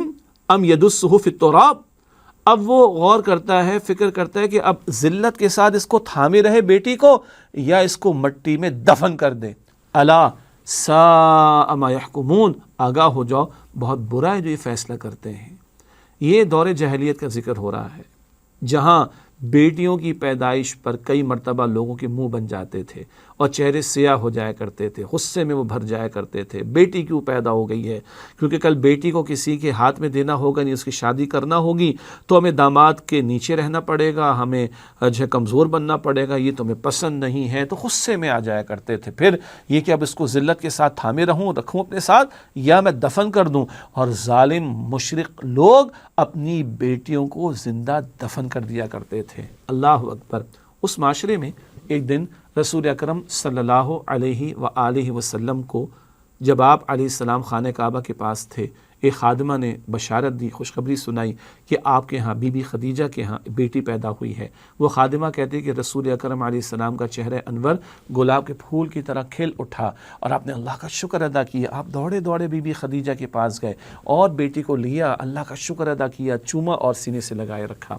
ام یدسہ فی التراب، اب وہ غور کرتا ہے، فکر کرتا ہے کہ اب ذلت کے ساتھ اس کو تھامے رہے بیٹی کو، یا اس کو مٹی میں دفن کر دے۔ الا ساء ما یحکمون، آگاہ ہو جاؤ، بہت برا ہے جو یہ فیصلہ کرتے ہیں۔ یہ دور جاہلیت کا ذکر ہو رہا ہے، جہاں بیٹیوں کی پیدائش پر کئی مرتبہ لوگوں کے منہ بن جاتے تھے اور چہرے سیاہ ہو جایا کرتے تھے، غصے میں وہ بھر جایا کرتے تھے، بیٹی کیوں پیدا ہو گئی ہے، کیونکہ کل بیٹی کو کسی کے ہاتھ میں دینا ہوگا، نہیں اس کی شادی کرنا ہوگی تو ہمیں داماد کے نیچے رہنا پڑے گا، ہمیں جو کمزور بننا پڑے گا، یہ تمہیں پسند نہیں ہے، تو غصے میں آ جایا کرتے تھے۔ پھر یہ کہ اب اس کو ذلت کے ساتھ تھامے رکھوں اپنے ساتھ، یا میں دفن کر دوں، اور ظالم مشرک لوگ اپنی بیٹیوں کو زندہ دفن کر دیا کرتے تھے۔ اللہ اکبر۔ اس معاشرے میں ایک دن رسول اکرم صلی اللہ علیہ وآلہ وسلم کو، جب آپ علیہ السلام خانہ کعبہ کے پاس تھے، ایک خادمہ نے بشارت دی، خوشخبری سنائی کہ آپ کے ہاں بی بی خدیجہ کے ہاں بیٹی پیدا ہوئی ہے۔ وہ خادمہ کہتے کہ رسول اکرم علیہ السلام کا چہرہ انور گلاب کے پھول کی طرح کھل اٹھا اور آپ نے اللہ کا شکر ادا کیا۔ آپ دوڑے دوڑے بی بی خدیجہ کے پاس گئے اور بیٹی کو لیا، اللہ کا شکر ادا کیا، چوما اور سینے سے لگائے رکھا۔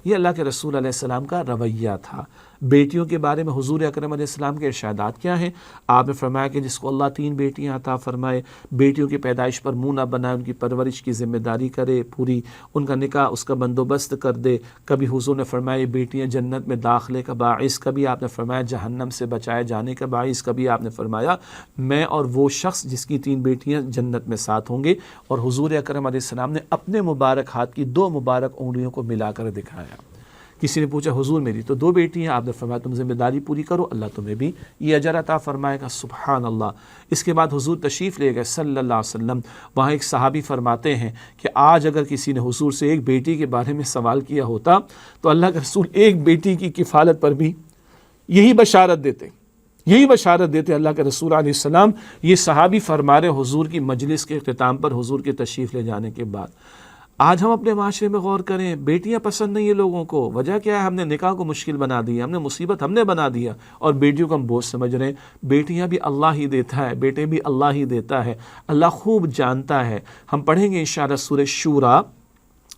یہ اللہ کے رسول علیہ السلام کا رویہ تھا۔ بیٹیوں کے بارے میں حضور اکرم علیہ السلام کے ارشادات کیا ہیں؟ آپ نے فرمایا کہ جس کو اللہ 3 بیٹیاں عطا فرمائے، بیٹیوں کی پیدائش پر منہ نہ بنائے، ان کی پرورش کی ذمہ داری کرے پوری، ان کا نکاح اس کا بندوبست کر دے۔ کبھی حضور نے فرمایا بیٹیاں جنت میں داخلے کا باعث، کبھی آپ نے فرمایا جہنم سے بچائے جانے کا باعث، کبھی آپ نے فرمایا میں اور وہ شخص جس کی 3 بیٹیاں جنت میں ساتھ ہوں گے۔ اور حضور اکرم علیہ السلام نے اپنے مبارک ہاتھ کی 2 مبارک انگلیوں کو ملا کر دکھایا۔ کسی نے پوچھا حضور میری تو 2 بیٹی ہیں، آپ نے فرمایا تم ذمہ داری پوری کرو، اللہ تمہیں بھی یہ اجر عطا فرمائے گا۔ سبحان اللہ۔ اس کے بعد حضور تشریف لے گئے صلی اللہ علیہ وسلم۔ وہاں ایک صحابی فرماتے ہیں کہ آج اگر کسی نے حضور سے ایک بیٹی کے بارے میں سوال کیا ہوتا تو اللہ کے رسول ایک بیٹی کی کفالت پر بھی یہی بشارت دیتے اللہ کے رسول علیہ السلام۔ یہ صحابی فرما رہے حضور کی مجلس کے اختتام پر حضور کے تشریف لے جانے کے بعد۔ آج ہم اپنے معاشرے میں غور کریں، بیٹیاں پسند نہیں ہیں لوگوں کو، وجہ کیا ہے؟ ہم نے نکاح کو مشکل بنا دیا، ہم نے مصیبت بنا دیا اور بیٹیوں کو ہم بوجھ سمجھ رہے ہیں۔ بیٹیاں بھی اللہ ہی دیتا ہے، بیٹے بھی اللہ ہی دیتا ہے، اللہ خوب جانتا ہے۔ ہم پڑھیں گے انشاءاللہ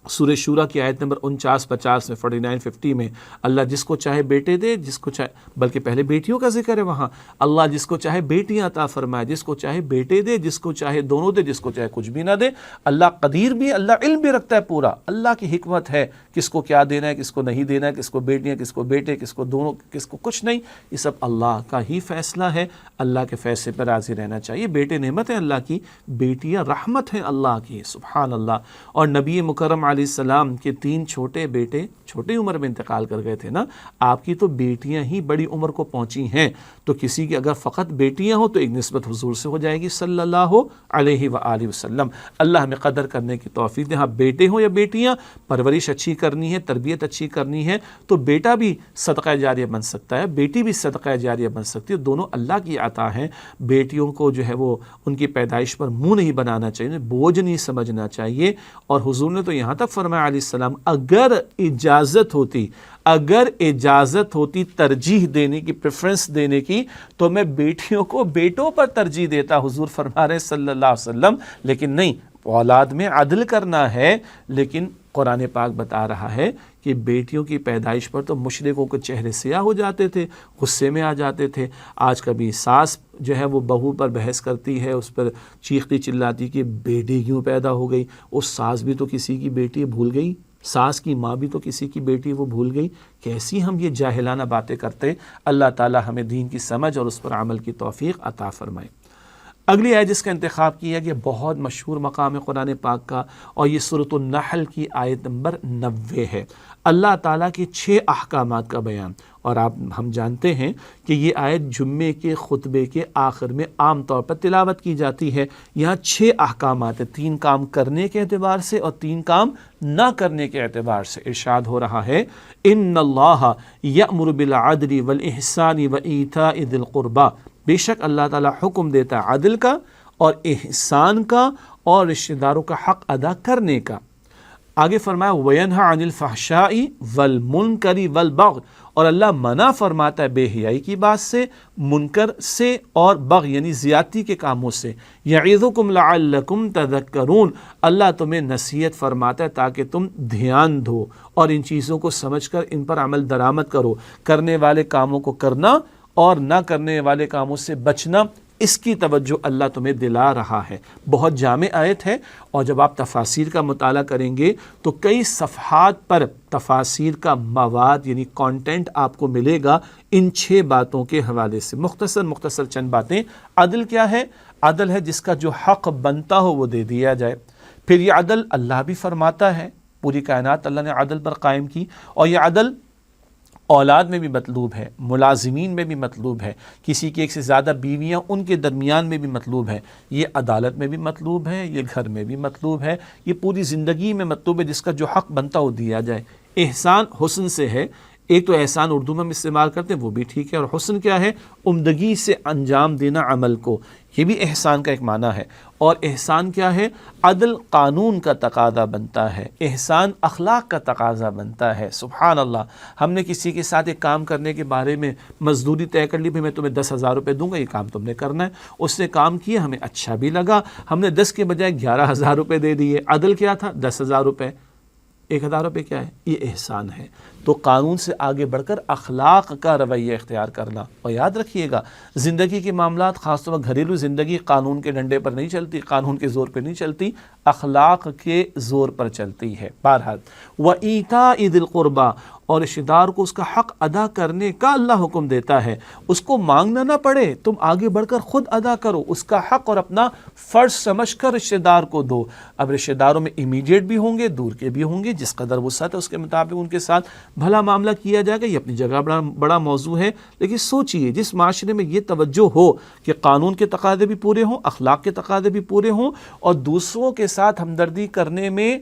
سورہ شورا کی آیت نمبر 49-50 میں 49-50 میں اللہ جس کو چاہے بیٹے دے، جس کو چاہے، بلکہ پہلے بیٹیوں کا ذکر ہے وہاں، اللہ جس کو چاہے بیٹیاں عطا فرمائے، جس کو چاہے بیٹے دے، جس کو چاہے دونوں دے، جس کو چاہے کچھ بھی نہ دے۔ اللہ قدیر بھی، اللہ علم بھی رکھتا ہے پورا، اللہ کی حکمت ہے کس کو کیا دینا ہے، کس کو نہیں دینا ہے، کس کو بیٹیاں، کس کو بیٹے، کس کو دونوں، کس کو کچھ نہیں، یہ سب اللہ کا ہی فیصلہ ہے۔ اللہ کے فیصلے پر راضی رہنا چاہیے۔ بیٹے نعمت ہے اللہ کی، بیٹیاں رحمت ہیں اللہ کی، سبحان اللہ۔ اور نبی مکرم علیہ السلام کے 3 چھوٹے بیٹے چھوٹی عمر میں انتقال کر گئے تھے نا، آپ کی تو بیٹیاں ہی بڑی عمر کو پہنچی ہیں، تو کسی کی اگر فقط بیٹیاں ہوں تو ایک نسبت حضور سے ہو جائے گی صلی اللہ علیہ وآلہ وسلم۔ اللہ ہمیں قدر کرنے کی توفیق دے۔ ہاں بیٹے ہوں یا بیٹیاں، پرورش اچھی کرنی ہے، تربیت اچھی کرنی ہے تو بیٹا بھی صدقہ جاریہ بن سکتا ہے، بیٹی بھی صدقہ جاریہ بن سکتی ہے، دونوں اللہ کی عطا ہیں۔ بیٹیوں کو جو ہے وہ ان کی پیدائش پر منہ نہیں بنانا چاہیے، بوجھ نہیں سمجھنا چاہیے۔ اور حضور نے تو یہاں تک فرمایا علیہ السلام اگر اجازت ہوتی ترجیح دینے کی، پریفرنس دینے کی، تو میں بیٹیوں کو بیٹوں پر ترجیح دیتا، حضور فرما رہے صلی اللہ علیہ وسلم۔ لیکن نہیں، اولاد میں عدل کرنا ہے، لیکن قرآن پاک بتا رہا ہے کہ بیٹیوں کی پیدائش پر تو مشرکوں کے چہرے سیاہ ہو جاتے تھے، غصے میں آ جاتے تھے۔ آج کبھی ساس جو ہے وہ بہو پر بحث کرتی ہے، اس پر چیختی چلاتی کہ بیٹی کیوں پیدا ہو گئی، اس ساس بھی تو کسی کی بیٹی بھول گئی، ساس کی ماں بھی تو کسی کی بیٹی وہ بھول گئی۔ کیسی ہم یہ جاہلانہ باتیں کرتے۔ اللہ تعالی ہمیں دین کی سمجھ اور اس پر عمل کی توفیق عطا فرمائے۔ اگلی آیت جس کا انتخاب کیا گیا بہت مشہور مقام ہے قرآن پاک کا، اور یہ سورۃ النحل کی آیت نمبر 90 ہے۔ اللہ تعالیٰ کے 6 احکامات کا بیان، اور ہم جانتے ہیں کہ یہ آیت جمعے کے خطبے کے آخر میں عام طور پر تلاوت کی جاتی ہے۔ یہاں 6 احکامات ہیں، 3 کام کرنے کے اعتبار سے اور 3 کام نہ کرنے کے اعتبار سے۔ ارشاد ہو رہا ہے ان اللہ یأمر بالعدل والاحسان وایتاء ذی القربی، بے شک اللہ تعالیٰ حکم دیتا ہے عدل کا اور احسان کا اور رشتہ داروں کا حق ادا کرنے کا۔ آگے فرمایا وَيَنْهَى عَنِ الْفَحْشَاءِ وَالْمُنْكَرِ وَالْبَغْيِ، اور اللہ منع فرماتا ہے بے حیائی کی بات سے، منکر سے اور بغی یعنی زیادتی کے کاموں سے۔ یعظکم لعلکم تذکرون، اللہ تمہیں نصیحت فرماتا ہے تاکہ تم دھیان دو اور ان چیزوں کو سمجھ کر ان پر عمل درآمد کرو، کرنے والے کاموں کو کرنا اور نہ کرنے والے کاموں سے بچنا، اس کی توجہ اللہ تمہیں دلا رہا ہے۔ بہت جامع آیت ہے، اور جب آپ تفاسیر کا مطالعہ کریں گے تو کئی صفحات پر تفاسیر کا مواد یعنی کانٹینٹ آپ کو ملے گا ان 6 باتوں کے حوالے سے۔ مختصر چند باتیں۔ عدل کیا ہے؟ عدل ہے جس کا جو حق بنتا ہو وہ دے دیا جائے۔ پھر یہ عدل اللہ بھی فرماتا ہے، پوری کائنات اللہ نے عدل پر قائم کی، اور یہ عدل اولاد میں بھی مطلوب ہے، ملازمین میں بھی مطلوب ہے، کسی کی ایک سے زیادہ بیویاں ان کے درمیان میں بھی مطلوب ہے، یہ عدالت میں بھی مطلوب ہے، یہ گھر میں بھی مطلوب ہے، یہ پوری زندگی میں مطلوب ہے، جس کا جو حق بنتا ہو دیا جائے۔ احسان حسن سے ہے، ایک تو احسان اردو میں ہم استعمال کرتے ہیں وہ بھی ٹھیک ہے، اور حسن کیا ہے؟ عمدگی سے انجام دینا عمل کو، یہ بھی احسان کا ایک معنی ہے۔ اور احسان کیا ہے؟ عدل قانون کا تقاضا بنتا ہے، احسان اخلاق کا تقاضا بنتا ہے۔ سبحان اللہ، ہم نے کسی کے ساتھ ایک کام کرنے کے بارے میں مزدوری طے کر لی، بھئی میں تمہیں 10,000 روپے دوں گا، یہ کام تم نے کرنا ہے۔ اس نے کام کیا، ہمیں اچھا بھی لگا، ہم نے 10 کے بجائے 11,000 روپے دے دیے۔ عدل کیا تھا؟ 10,000 روپے، 1,000 روپے کیا ہے؟ یہ احسان ہے۔ تو قانون سے آگے بڑھ کر اخلاق کا رویہ اختیار کرنا۔ اور یاد رکھیے گا، زندگی کے معاملات، خاص طور پر گھریلو زندگی، قانون کے ڈنڈے پر نہیں چلتی، قانون کے زور پہ نہیں چلتی، اخلاق کے زور پر چلتی ہے۔ بہرحال وَإِيتَاءِ ذِي الْقُرْبَى، اور رشتہ دار کو اس کا حق ادا کرنے کا اللہ حکم دیتا ہے، اس کو مانگنا نہ پڑے، تم آگے بڑھ کر خود ادا کرو اس کا حق، اور اپنا فرض سمجھ کر رشتہ دار کو دو۔ اب رشتہ داروں میں امیڈیٹ بھی ہوں گے، دور کے بھی ہوں گے، جس قدر وسعت ہے اس کے مطابق ان کے ساتھ بھلا معاملہ کیا جائے گا۔ یہ اپنی جگہ بڑا موضوع ہے، لیکن سوچئے جس معاشرے میں یہ توجہ ہو کہ قانون کے تقاضے بھی پورے ہوں، اخلاق کے تقاضے بھی پورے ہوں، اور دوسروں کے ساتھ ہمدردی کرنے میں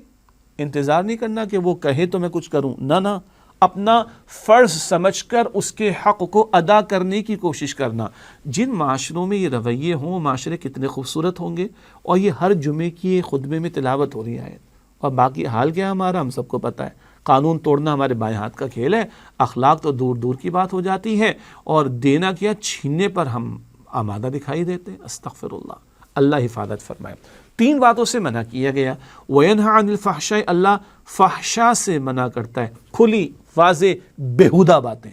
انتظار نہیں کرنا کہ وہ کہے تو میں کچھ کروں، نہ، اپنا فرض سمجھ کر اس کے حق کو ادا کرنے کی کوشش کرنا۔ جن معاشروں میں یہ رویے ہوں، معاشرے کتنے خوبصورت ہوں گے، اور یہ ہر جمعے کی خطبے میں تلاوت ہو رہی ہے۔ اور باقی حال کیا ہمارا، ہم سب کو پتہ ہے، قانون توڑنا ہمارے بائیں ہاتھ کا کھیل ہے، اخلاق تو دور دور کی بات ہو جاتی ہے، اور دینا کیا، چھیننے پر ہم آمادہ دکھائی دیتے ہیں۔ استغفر اللہ، اللہ حفاظت فرمائے۔ 3 باتوں سے منع کیا گیا۔ وَيَنْهَى عَنِ الْفَحْشَاءِ، اللہ فحشا سے منع کرتا ہے، کھلی واضح بیہودہ باتیں،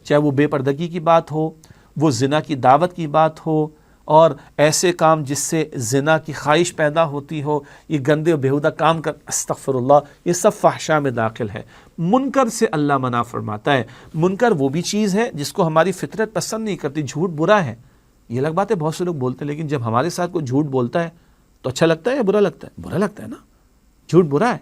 چاہے وہ بے پردگی کی بات ہو، وہ زنا کی دعوت کی بات ہو، اور ایسے کام جس سے زنا کی خواہش پیدا ہوتی ہو، یہ گندے و بیہودہ کام کر، استغفر اللہ، یہ سب فحشا میں داخل ہے۔ منکر سے اللہ منع فرماتا ہے۔ منکر وہ بھی چیز ہے جس کو ہماری فطرت پسند نہیں کرتی، جھوٹ برا ہے، یہ الگ بات ہے، بہت سے لوگ بولتے ہیں، لیکن جب ہمارے ساتھ کوئی جھوٹ بولتا ہے تو اچھا لگتا ہے یا برا لگتا ہے؟ برا لگتا ہے نا، جھوٹ برا ہے،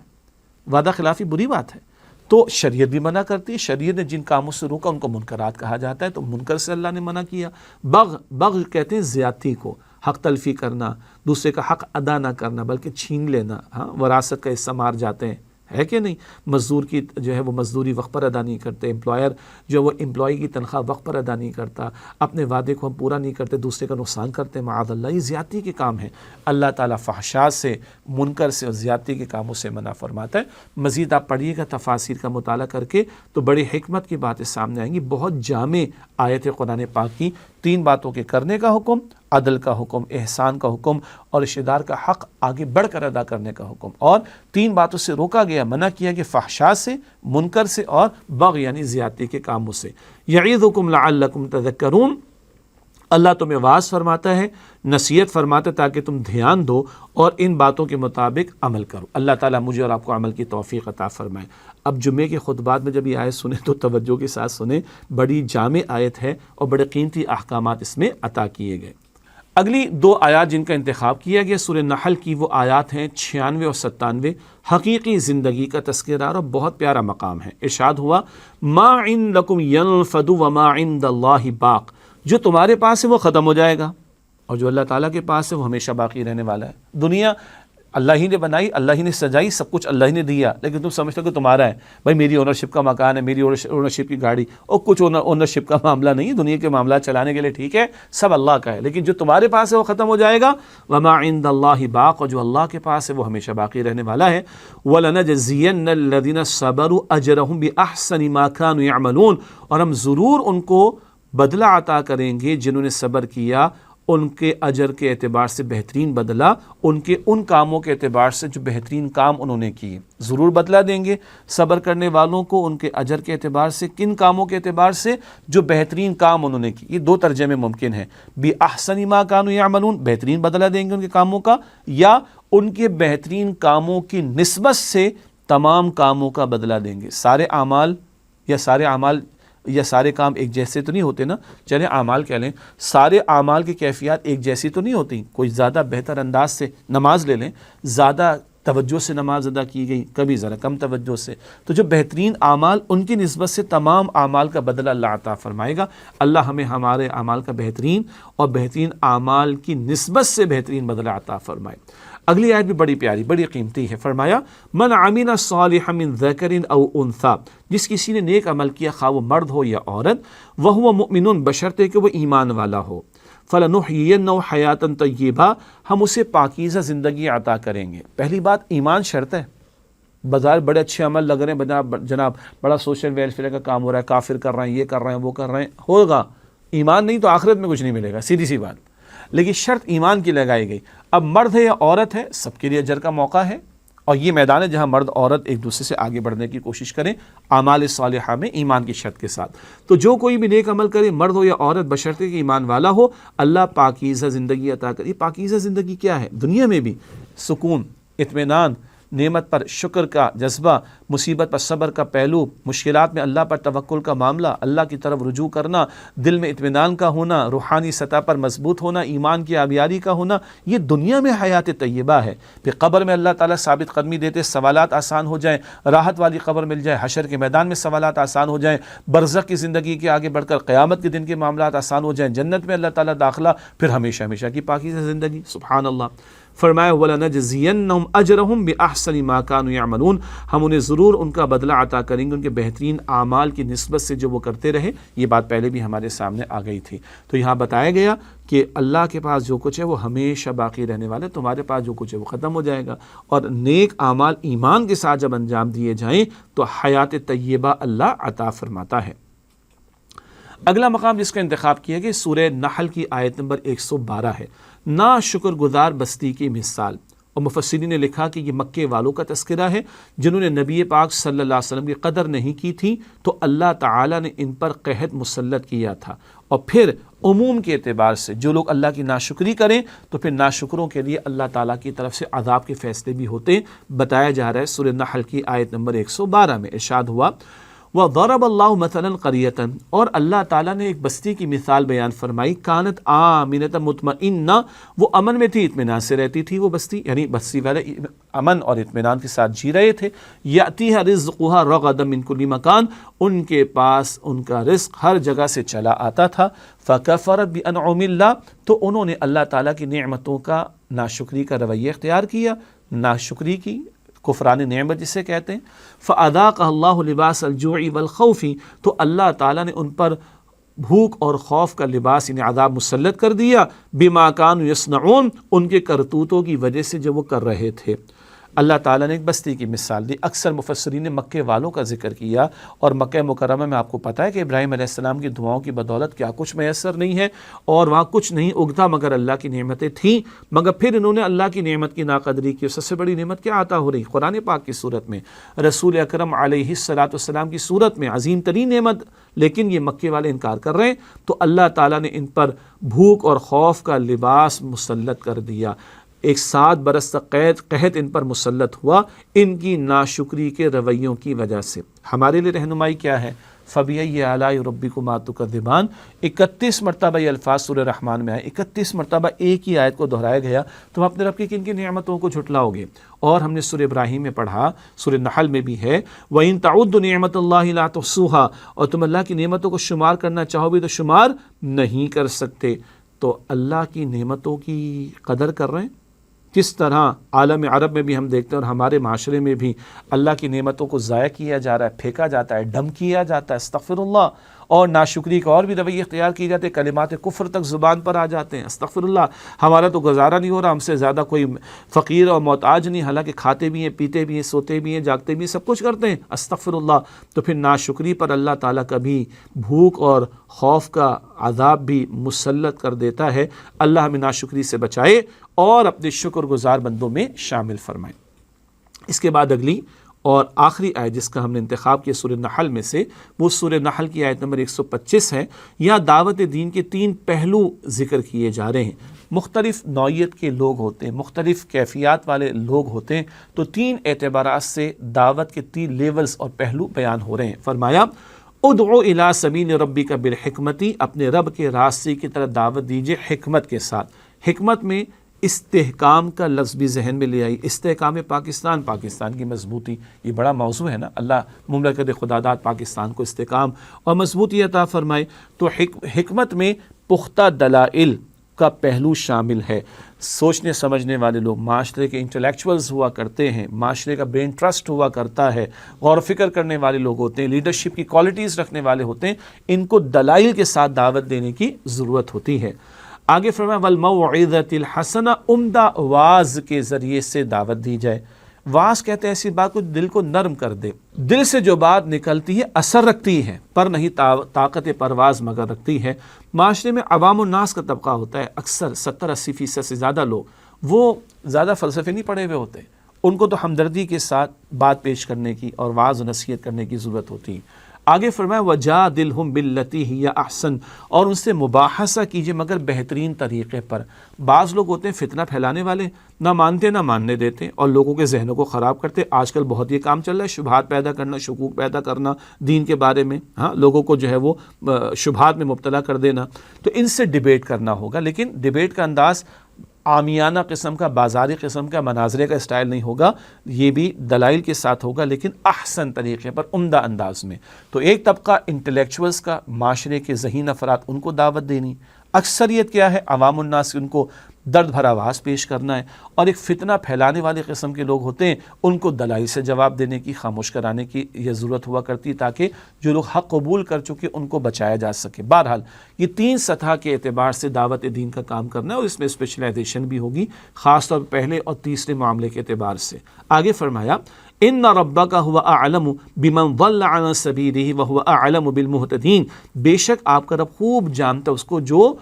وعدہ خلافی بری بات ہے۔ تو شریعت بھی منع کرتی ہے، شریعت نے جن کاموں سے روکا ان کو منکرات کہا جاتا ہے، تو منکر سے اللہ نے منع کیا۔ بغ کہتے ہیں زیادتی کو، حق تلفی کرنا، دوسرے کا حق ادا نہ کرنا بلکہ چھین لینا، ہاں، وراثت کا حصہ مار جاتے ہیں، ہے کہ نہیں؟ مزدور کی جو ہے وہ مزدوری وقت پر ادا نہیں کرتے، امپلائر جو وہ امپلائی کی تنخواہ وقت پر ادا نہیں کرتا، اپنے وعدے کو ہم پورا نہیں کرتے، دوسرے کا نقصان کرتے، معاذ اللہ، یہ زیادتی کے کام ہیں۔ اللہ تعالیٰ فحشاء سے، منکر سے اور زیادتی کے کاموں سے منع فرماتا ہے۔ مزید آپ پڑھیے گا تفاسیر کا مطالعہ کر کے تو بڑی حکمت کی باتیں سامنے آئیں گی۔ بہت جامع آیت ہے قرآن پاک کی، 3 باتوں کے کرنے کا حکم، عدل کا حکم، احسان کا حکم، اور رشتہ دار کا حق آگے بڑھ کر ادا کرنے کا حکم، اور 3 باتوں سے روکا گیا، منع کیا کہ فحشاء سے، منکر سے، اور بغی یعنی زیادتی کے کاموں سے۔ یعظکم لعلکم تذکرون، اللہ تمہیں واعظ فرماتا ہے، نصیحت فرماتا ہے تاکہ تم دھیان دو اور ان باتوں کے مطابق عمل کرو۔ اللہ تعالیٰ مجھے اور آپ کو عمل کی توفیق عطا فرمائے۔ اب جمعے کے خطبات میں جب یہ آیت سنیں تو توجہ کے ساتھ سنیں، بڑی جامع آیت ہے اور بڑے قیمتی احکامات اس میں عطا کیے گئے۔ اگلی 2 آیات جن کا انتخاب کیا گیا سورہ نحل کی، وہ آیات ہیں 96 اور 97، حقیقی زندگی کا تذکرہ اور بہت پیارا مقام ہے۔ ارشاد ہوا، ما عندکم ینفد وما عند اللہ باق، جو تمہارے پاس ہے وہ ختم ہو جائے گا، اور جو اللہ تعالیٰ کے پاس ہے وہ ہمیشہ باقی رہنے والا ہے۔ دنیا اللہ ہی نے بنائی، اللہ ہی نے سجائی، سب کچھ اللہ ہی نے دیا، لیکن تم سمجھتے ہو کہ تمہارا ہے، بھائی میری اونرشپ کا مکان ہے، میری اونرشپ کی گاڑی، اور کچھ اونرشپ کا معاملہ نہیں، دنیا کے معاملات چلانے کے لیے ٹھیک ہے سب اللہ کا ہے، لیکن جو تمہارے پاس ہے وہ ختم ہو جائے گا۔ وما عند اللہ باق، اور جو اللہ کے پاس ہے وہ ہمیشہ باقی رہنے والا ہے۔ وَلَنَجْزِيَنَّ الَّذِينَ صَبَرُوا أَجْرَهُمْ بِأَحْسَنِ مَا كَانُوا يَعْمَلُونَ، اور ہم ضرور ان کو بدلہ عطا کریں گے جنہوں نے صبر کیا، ان کے اجر کے اعتبار سے بہترین بدلہ، ان کے ان کاموں کے اعتبار سے جو بہترین کام انہوں نے کیے، ضرور بدلہ دیں گے صبر کرنے والوں کو ان کے اجر کے اعتبار سے، کن کاموں کے اعتبار سے، جو بہترین کام انہوں نے کی۔ یہ 2 ترجمے ممکن ہیں، بِأَحْسَنِ مَا كَانُوا يَعْمَلُونَ، بہترین بدلہ دیں گے ان کے کاموں کا، یا ان کے بہترین کاموں کی نسبت سے تمام کاموں کا بدلہ دیں گے۔ سارے اعمال یا سارے کام ایک جیسے تو نہیں ہوتے نا، چلے اعمال کہہ لیں، سارے اعمال کی کیفیات ایک جیسی تو نہیں ہوتی، کوئی زیادہ بہتر انداز سے نماز لے لیں، زیادہ توجہ سے نماز ادا کی گئی، کبھی ذرا کم توجہ سے، تو جو بہترین اعمال ان کی نسبت سے تمام اعمال کا بدلہ اللہ عطا فرمائے گا۔ اللہ ہمیں ہمارے اعمال کا بہترین اور بہترین اعمال کی نسبت سے بہترین بدلہ عطا فرمائے۔ اگلی آیت بھی بڑی پیاری بڑی قیمتی ہے، فرمایا من عمل صالحا من ذکر او انثی، جس کسی نے نیک عمل کیا خواہ وہ مرد ہو یا عورت، وہو مؤمن بشرطے کہ وہ ایمان والا ہو، فَلَنُحْيِيَنَّهُ حَيَاةً طَيِّبَةً، ہم اسے پاکیزہ زندگی عطا کریں گے۔ پہلی بات ایمان شرط ہے، بظاہر بڑے اچھے عمل لگ رہے ہیں، جناب بڑا سوشل ویلفیئر کا کام ہو رہا ہے، کافر کر رہے ہیں، یہ کر رہے ہیں، وہ کر رہے ہیں، ہوگا ایمان نہیں تو آخرت میں کچھ نہیں ملے گا، سیدھی سی بات، لیکن شرط ایمان کی لگائی گئی۔ اب مرد ہے یا عورت ہے، سب کے لیے اجر کا موقع ہے، اور یہ میدان ہے جہاں مرد عورت ایک دوسرے سے آگے بڑھنے کی کوشش کریں اعمال صالحہ میں ایمان کی شرط کے ساتھ۔ تو جو کوئی بھی نیک عمل کرے، مرد ہو یا عورت، بشرطے کہ ایمان والا ہو، اللہ پاکیزہ زندگی عطا کرے۔ پاکیزہ زندگی کیا ہے؟ دنیا میں بھی سکون، اطمینان، نعمت پر شکر کا جذبہ، مصیبت پر صبر کا پہلو، مشکلات میں اللہ پر توکل کا معاملہ، اللہ کی طرف رجوع کرنا، دل میں اطمینان کا ہونا، روحانی سطح پر مضبوط ہونا، ایمان کی آبیاری کا ہونا، یہ دنیا میں حیات طیبہ ہے۔ پھر قبر میں اللہ تعالیٰ ثابت قدمی دیتے، سوالات آسان ہو جائیں، راحت والی قبر مل جائے، حشر کے میدان میں سوالات آسان ہو جائیں، برزخ کی زندگی کے آگے بڑھ کر قیامت کے دن کے معاملات آسان ہو جائیں، جنت میں اللہ تعالیٰ داخلہ، پھر ہمیشہ ہمیشہ کی پاکیزہ زندگی۔ سبحان اللہ۔ فرمایا وَلَنَجْزِيَنَّهُمْ أَجْرَهُمْ بِأَحْسَنِ مَا كَانُوا يَعْمَلُونَ، ہم انہیں ضرور ان کا بدلہ عطا کریں گے ان کے بہترین اعمال کی نسبت سے جو وہ کرتے رہے۔ یہ بات پہلے بھی ہمارے سامنے آ گئی تھی۔ تو یہاں بتایا گیا کہ اللہ کے پاس جو کچھ ہے وہ ہمیشہ باقی رہنے والا ہے، تمہارے پاس جو کچھ ہے وہ ختم ہو جائے گا، اور نیک اعمال ایمان کے ساتھ جب انجام دیے جائیں تو حیات طیبہ اللہ عطا فرماتا ہے۔ اگلا مقام جس کا انتخاب کیا گیا سورہ نحل کی آیت نمبر 112 ہے، نا شکر گزار بستی کی مثال، اور مفسرین نے لکھا کہ یہ مکے والوں کا تذکرہ ہے جنہوں نے نبی پاک صلی اللہ علیہ وسلم کی قدر نہیں کی تھی، تو اللہ تعالیٰ نے ان پر قحط مسلط کیا تھا، اور پھر عموم کے اعتبار سے جو لوگ اللہ کی ناشکری کریں تو پھر ناشکروں کے لیے اللہ تعالیٰ کی طرف سے عذاب کے فیصلے بھی ہوتے ہیں۔ بتایا جا رہا ہے سورہ نحل کی آیت نمبر 112 میں ارشاد ہوا وَضَرَبَ اللَّهُ مَثَلًا قَرْيَةً، اور اللہ تعالیٰ نے ایک بستی کی مثال بیان فرمائی، کانت آمنۃ مطمئنہ، وہ امن میں تھی، اطمینان سے رہتی تھی وہ بستی، یعنی بستی والے امن اور اطمینان کے ساتھ جی رہے تھے۔ یأتیہا رزقہا رغدا من کل مکان، ان کے پاس ان کا رزق ہر جگہ سے چلا آتا تھا۔ فکفرت بانعم اللہ، تو انہوں نے اللہ تعالیٰ کی نعمتوں کا ناشکری کا رویہ اختیار کیا، ناشکری کی، کفران نعمت جسے کہتے ہیں۔ فَأَذَاقَهَا اللَّهُ لِبَاسَ الْجُوعِ وَالْخَوْفِ، تو اللہ تعالیٰ نے ان پر بھوک اور خوف کا لباس یعنی عذاب مسلط کر دیا، بِمَا كَانُوا يَصْنَعُونَ، ان کے کرتوتوں کی وجہ سے جو وہ کر رہے تھے۔ اللہ تعالیٰ نے ایک بستی کی مثال دی۔ اکثر مفسرین نے مکے والوں کا ذکر کیا، اور مکہ مکرمہ میں آپ کو پتہ ہے کہ ابراہیم علیہ السلام کی دعاؤں کی بدولت کیا کچھ میسر نہیں ہے، اور وہاں کچھ نہیں اگتا مگر اللہ کی نعمتیں تھیں، مگر پھر انہوں نے اللہ کی نعمت کی ناقدری کی۔ سب سے بڑی نعمت کیا عطا ہو رہی؟ قرآن پاک کی صورت میں، رسول اکرم علیہ الصلوۃ والسلام کی صورت میں، عظیم ترین نعمت، لیکن یہ مکے والے انکار کر رہے ہیں، تو اللہ تعالیٰ نے ان پر بھوک اور خوف کا لباس مسلط کر دیا۔ ایک 7 برس تک قحط ان پر مسلط ہوا ان کی ناشکری کے رویوں کی وجہ سے۔ ہمارے لیے رہنمائی کیا ہے؟ فَبِأَيِّ آلَاءِ رَبِّكُمَا تُكَذِّبَانِ، 31 مرتبہ یہ الفاظ سورہ رحمان میں آئے، 31 مرتبہ ایک ہی آیت کو دہرایا گیا، تم اپنے رب کی کن کی نعمتوں کو جھٹلاؤ گے؟ اور ہم نے سورہ ابراہیم میں پڑھا، سورہ نحل میں بھی ہے، وَإِن تَعُدُّوا نِعْمَةَ اللَّهِ لَا تُحْصُوهَا، اور تم اللہ کی نعمتوں کو شمار کرنا چاہو بھی تو شمار نہیں کر سکتے۔ تو اللہ کی نعمتوں کی قدر کر رہے ہیں؟ کس طرح عالم عرب میں بھی ہم دیکھتے ہیں اور ہمارے معاشرے میں بھی اللہ کی نعمتوں کو ضائع کیا جا رہا ہے، پھینکا جاتا ہے، ڈم کیا جاتا ہے، استغفر اللہ، اور ناشکری کا اور بھی رویے اختیار کیے جاتے ہیں، کلمات کفر تک زبان پر آ جاتے ہیں، استغفر اللہ، ہمارا تو گزارا نہیں ہو رہا، ہم سے زیادہ کوئی فقیر اور محتاج نہیں، حالانکہ کھاتے بھی ہیں، پیتے بھی ہیں، سوتے بھی ہیں، جاگتے بھی ہیں، سب کچھ کرتے ہیں، استغفر اللہ۔ تو پھر ناشکری پر اللہ تعالیٰ کبھی بھوک اور خوف کا عذاب بھی مسلط کر دیتا ہے۔ اللہ ہمیں ناشکری سے بچائے اور اپنے شکر گزار بندوں میں شامل فرمائے۔ اس کے بعد اگلی اور آخری آیت جس کا ہم نے انتخاب کیا سورہ نحل میں سے، وہ سورہ نحل کی آیت نمبر 125 ہے۔ یہاں دعوت دین کے 3 پہلو ذکر کیے جا رہے ہیں۔ مختلف نوعیت کے لوگ ہوتے ہیں، مختلف کیفیات والے لوگ ہوتے ہیں، تو 3 اعتبارات سے دعوت کے 3 لیولز اور پہلو بیان ہو رہے ہیں۔ فرمایا ادعو الی سبیل ربک بالحکمت، اپنے رب کے راستے کی طرف دعوت دیجیے حکمت کے ساتھ۔ حکمت میں استحکام کا لفظ بھی ذہن میں لے آئی، استحکام پاکستان، پاکستان کی مضبوطی، یہ بڑا موضوع ہے نا، اللہ مملکت خدا داد پاکستان کو استحکام اور مضبوطی عطا فرمائے۔ تو حکمت میں پختہ دلائل، کا پہلو شامل ہے۔ سوچنے سمجھنے والے لوگ، معاشرے کے انٹلیکچوئلز ہوا کرتے ہیں، معاشرے کا برین ٹرسٹ ہوا کرتا ہے، غور و فکر کرنے والے لوگ ہوتے ہیں، لیڈرشپ کی کوالٹیز رکھنے والے ہوتے ہیں، ان کو دلائل کے ساتھ دعوت دینے کی ضرورت ہوتی ہے۔ آگے فرمایا والموعظۃ الحسنہ، عمدہ واعظ کے ذریعے سے دعوت دی جائے۔ واعظ کہتے ہیں ایسی بات کو دل کو نرم کر دے، دل سے جو بات نکلتی ہے اثر رکھتی ہے، پر نہیں طاقت پرواز مگر رکھتی ہے۔ معاشرے میں عوام الناس کا طبقہ ہوتا ہے، اکثر 70-80% سے زیادہ لوگ وہ زیادہ فلسفے نہیں پڑھے ہوئے ہوتے، ان کو تو ہمدردی کے ساتھ بات پیش کرنے کی اور واعظ و نصیحت کرنے کی ضرورت ہوتی ہے۔ آگے فرمایا وجادلہم باللتی ہی احسن، اور ان سے مباحثہ کیجئے مگر بہترین طریقے پر۔ بعض لوگ ہوتے ہیں فتنہ پھیلانے والے، نہ مانتے نہ ماننے دیتے اور لوگوں کے ذہنوں کو خراب کرتے۔ آج کل بہت یہ کام چل رہا ہے، شبہات پیدا کرنا، شکوک پیدا کرنا دین کے بارے میں، لوگوں کو جو ہے وہ شبہات میں مبتلا کر دینا۔ تو ان سے ڈیبیٹ کرنا ہوگا، لیکن ڈیبیٹ کا انداز عامیانہ قسم کا، بازاری قسم کا، مناظرے کا اسٹائل نہیں ہوگا، یہ بھی دلائل کے ساتھ ہوگا، لیکن احسن طریقے پر، عمدہ انداز میں۔ تو ایک طبقہ انٹلیکچوئلز کا، معاشرے کے ذہین افراد، ان کو دعوت دینی۔ اکثریت کیا ہے؟ عوام الناس، ان کو درد بھرا آواز پیش کرنا ہے۔ اور ایک فتنہ پھیلانے والے قسم کے لوگ ہوتے ہیں، ان کو دلائل سے جواب دینے کی، خاموش کرانے کی یہ ضرورت ہوا کرتی، تاکہ جو لوگ حق قبول کر چکے ان کو بچایا جا سکے۔ بہرحال یہ 3 سطح کے اعتبار سے دعوت دین کا کام کرنا ہے، اور اس میں اسپیشلائزیشن بھی ہوگی، خاص طور پر پہلے اور تیسرے معاملے کے اعتبار سے۔ آگے فرمایا ان ربک هو اعلم بمن ضل عن سبیلہ وهو اعلم بالمہتدین، بے شک آپ کا رب خوب جانتا ہے اس کو جو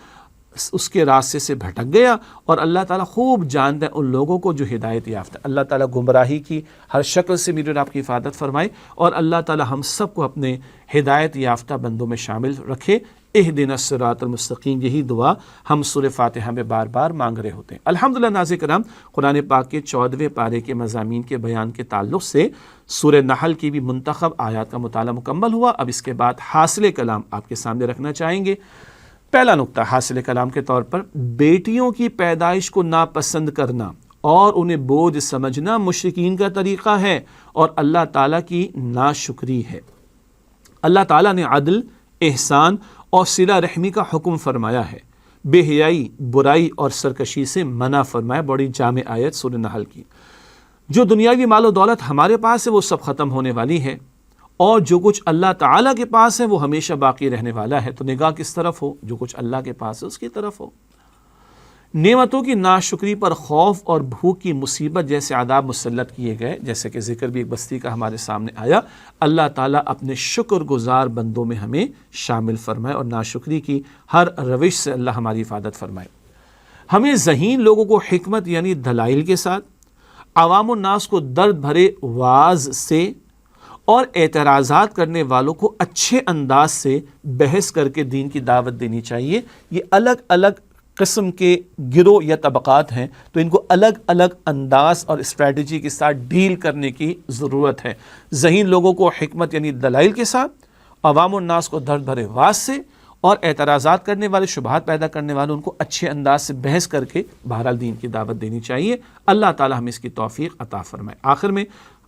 اس کے راستے سے بھٹک گیا، اور اللہ تعالیٰ خوب جانتا ہے ان لوگوں کو جو ہدایت یافتہ۔ اللہ تعالیٰ گمراہی کی ہر شکل سے میرے اور آپ کی حفاظت فرمائے، اور اللہ تعالیٰ ہم سب کو اپنے ہدایت یافتہ بندوں میں شامل رکھے۔ اہدنا الصراط المستقیم، یہی دعا ہم سورہ فاتحہ میں بار بار مانگ رہے ہوتے ہیں۔ الحمدللہ ناظرین کرام، قرآن پاک کے 14ویں پارے کے مضامین کے بیان کے تعلق سے سورہ نحل کی بھی منتخب آیات کا مطالعہ مکمل ہوا۔ اب اس کے بعد حاصل کلام آپ کے سامنے رکھنا چاہیں گے۔ پہلا نقطہ حاصل کلام کے طور پر، بیٹیوں کی پیدائش کو ناپسند کرنا اور انہیں بوجھ سمجھنا مشرکین کا طریقہ ہے اور اللہ تعالیٰ کی ناشکری ہے۔ اللہ تعالیٰ نے عدل، احسان اور صلہ رحمی کا حکم فرمایا ہے، بے حیائی، برائی اور سرکشی سے منع فرمایا۔ بڑی جامع آیت سورہ نحل کی۔ جو دنیاوی مال و دولت ہمارے پاس ہے وہ سب ختم ہونے والی ہے، اور جو کچھ اللہ تعالیٰ کے پاس ہے وہ ہمیشہ باقی رہنے والا ہے۔ تو نگاہ کس طرف ہو؟ جو کچھ اللہ کے پاس ہے اس کی طرف ہو۔ نعمتوں کی ناشکری پر خوف اور بھوک کی مصیبت جیسے عذاب مسلط کیے گئے، جیسے کہ ذکر بھی ایک بستی کا ہمارے سامنے آیا۔ اللہ تعالیٰ اپنے شکر گزار بندوں میں ہمیں شامل فرمائے، اور ناشکری کی ہر روش سے اللہ ہماری حفاظت فرمائے۔ ہمیں ذہین لوگوں کو حکمت یعنی دلائل کے ساتھ، عوام الناس کو درد بھرے واعظ سے، اور اعتراضات کرنے والوں کو اچھے انداز سے بحث کر کے دین کی دعوت دینی چاہیے۔ یہ الگ الگ قسم کے گروہ یا طبقات ہیں، تو ان کو الگ الگ انداز اور اسٹریٹجی کے ساتھ ڈیل کرنے کی ضرورت ہے۔ ذہین لوگوں کو حکمت یعنی دلائل کے ساتھ، عوام الناس کو درد بھرے واعظ سے، اور اعتراضات کرنے والے، شبہات پیدا کرنے والے، ان کو اچھے انداز سے بحث کر کے بہرحال دین کی دعوت دینی چاہیے۔ اللہ تعالی ہمیں اس کی توفیق عطا فرمائے۔ آخر میں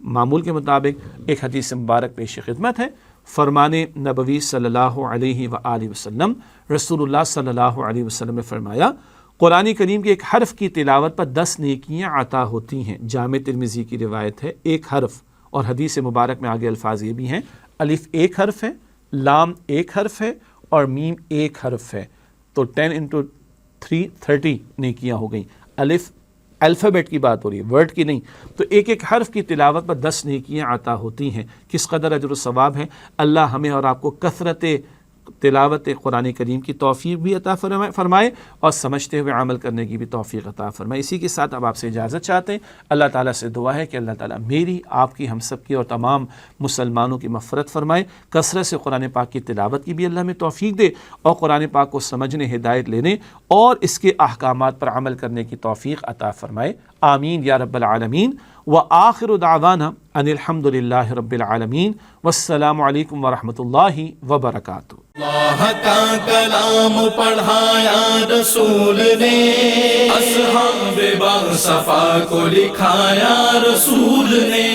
معمول کے مطابق ایک حدیث مبارک پیش خدمت ہے۔ فرمان نبوی صلی اللہ علیہ وآلہ وسلم، رسول اللہ صلی اللہ علیہ وسلم نے فرمایا، قرآن کریم کے ایک حرف کی تلاوت پر 10 نیکیاں عطا ہوتی ہیں۔ جامع ترمذی کی روایت ہے۔ ایک حرف، اور حدیث مبارک میں آگے الفاظ یہ بھی ہیں، الف ایک حرف ہے، لام ایک حرف ہے، اور میم ایک حرف ہے، تو 10 into 3 30 نیکیاں ہو گئیں۔ الف الفابیٹ کی بات ہو رہی ہے، ورڈ کی نہیں۔ تو ایک ایک حرف کی تلاوت پر 10 نیکیاں عطا ہوتی ہیں۔ کس قدر اجر و ثواب ہے! اللہ ہمیں اور آپ کو کثرت تلاوت قرآن کریم کی توفیق بھی عطا فرمائے، اور سمجھتے ہوئے عمل کرنے کی بھی توفیق عطا فرمائے۔ اسی کے ساتھ اب آپ سے اجازت چاہتے ہیں۔ اللہ تعالیٰ سے دعا ہے کہ اللہ تعالیٰ میری، آپ کی، ہم سب کی اور تمام مسلمانوں کی مغفرت فرمائے۔ کثرت سے قرآن پاک کی تلاوت کی بھی اللہ ہمیں توفیق دے، اور قرآن پاک کو سمجھنے، ہدایت لینے اور اس کے احکامات پر عمل کرنے کی توفیق عطا فرمائے۔ آمین یا رب العالمین۔ وآخر دعوانا ان الحمد للہ رب العالمین، والسلام علیکم ورحمۃ اللہ وبرکاتہ۔ اللہ کا کلام پڑھایا رسول نے، اصحاب با صفا کو لکھایا رسول نے۔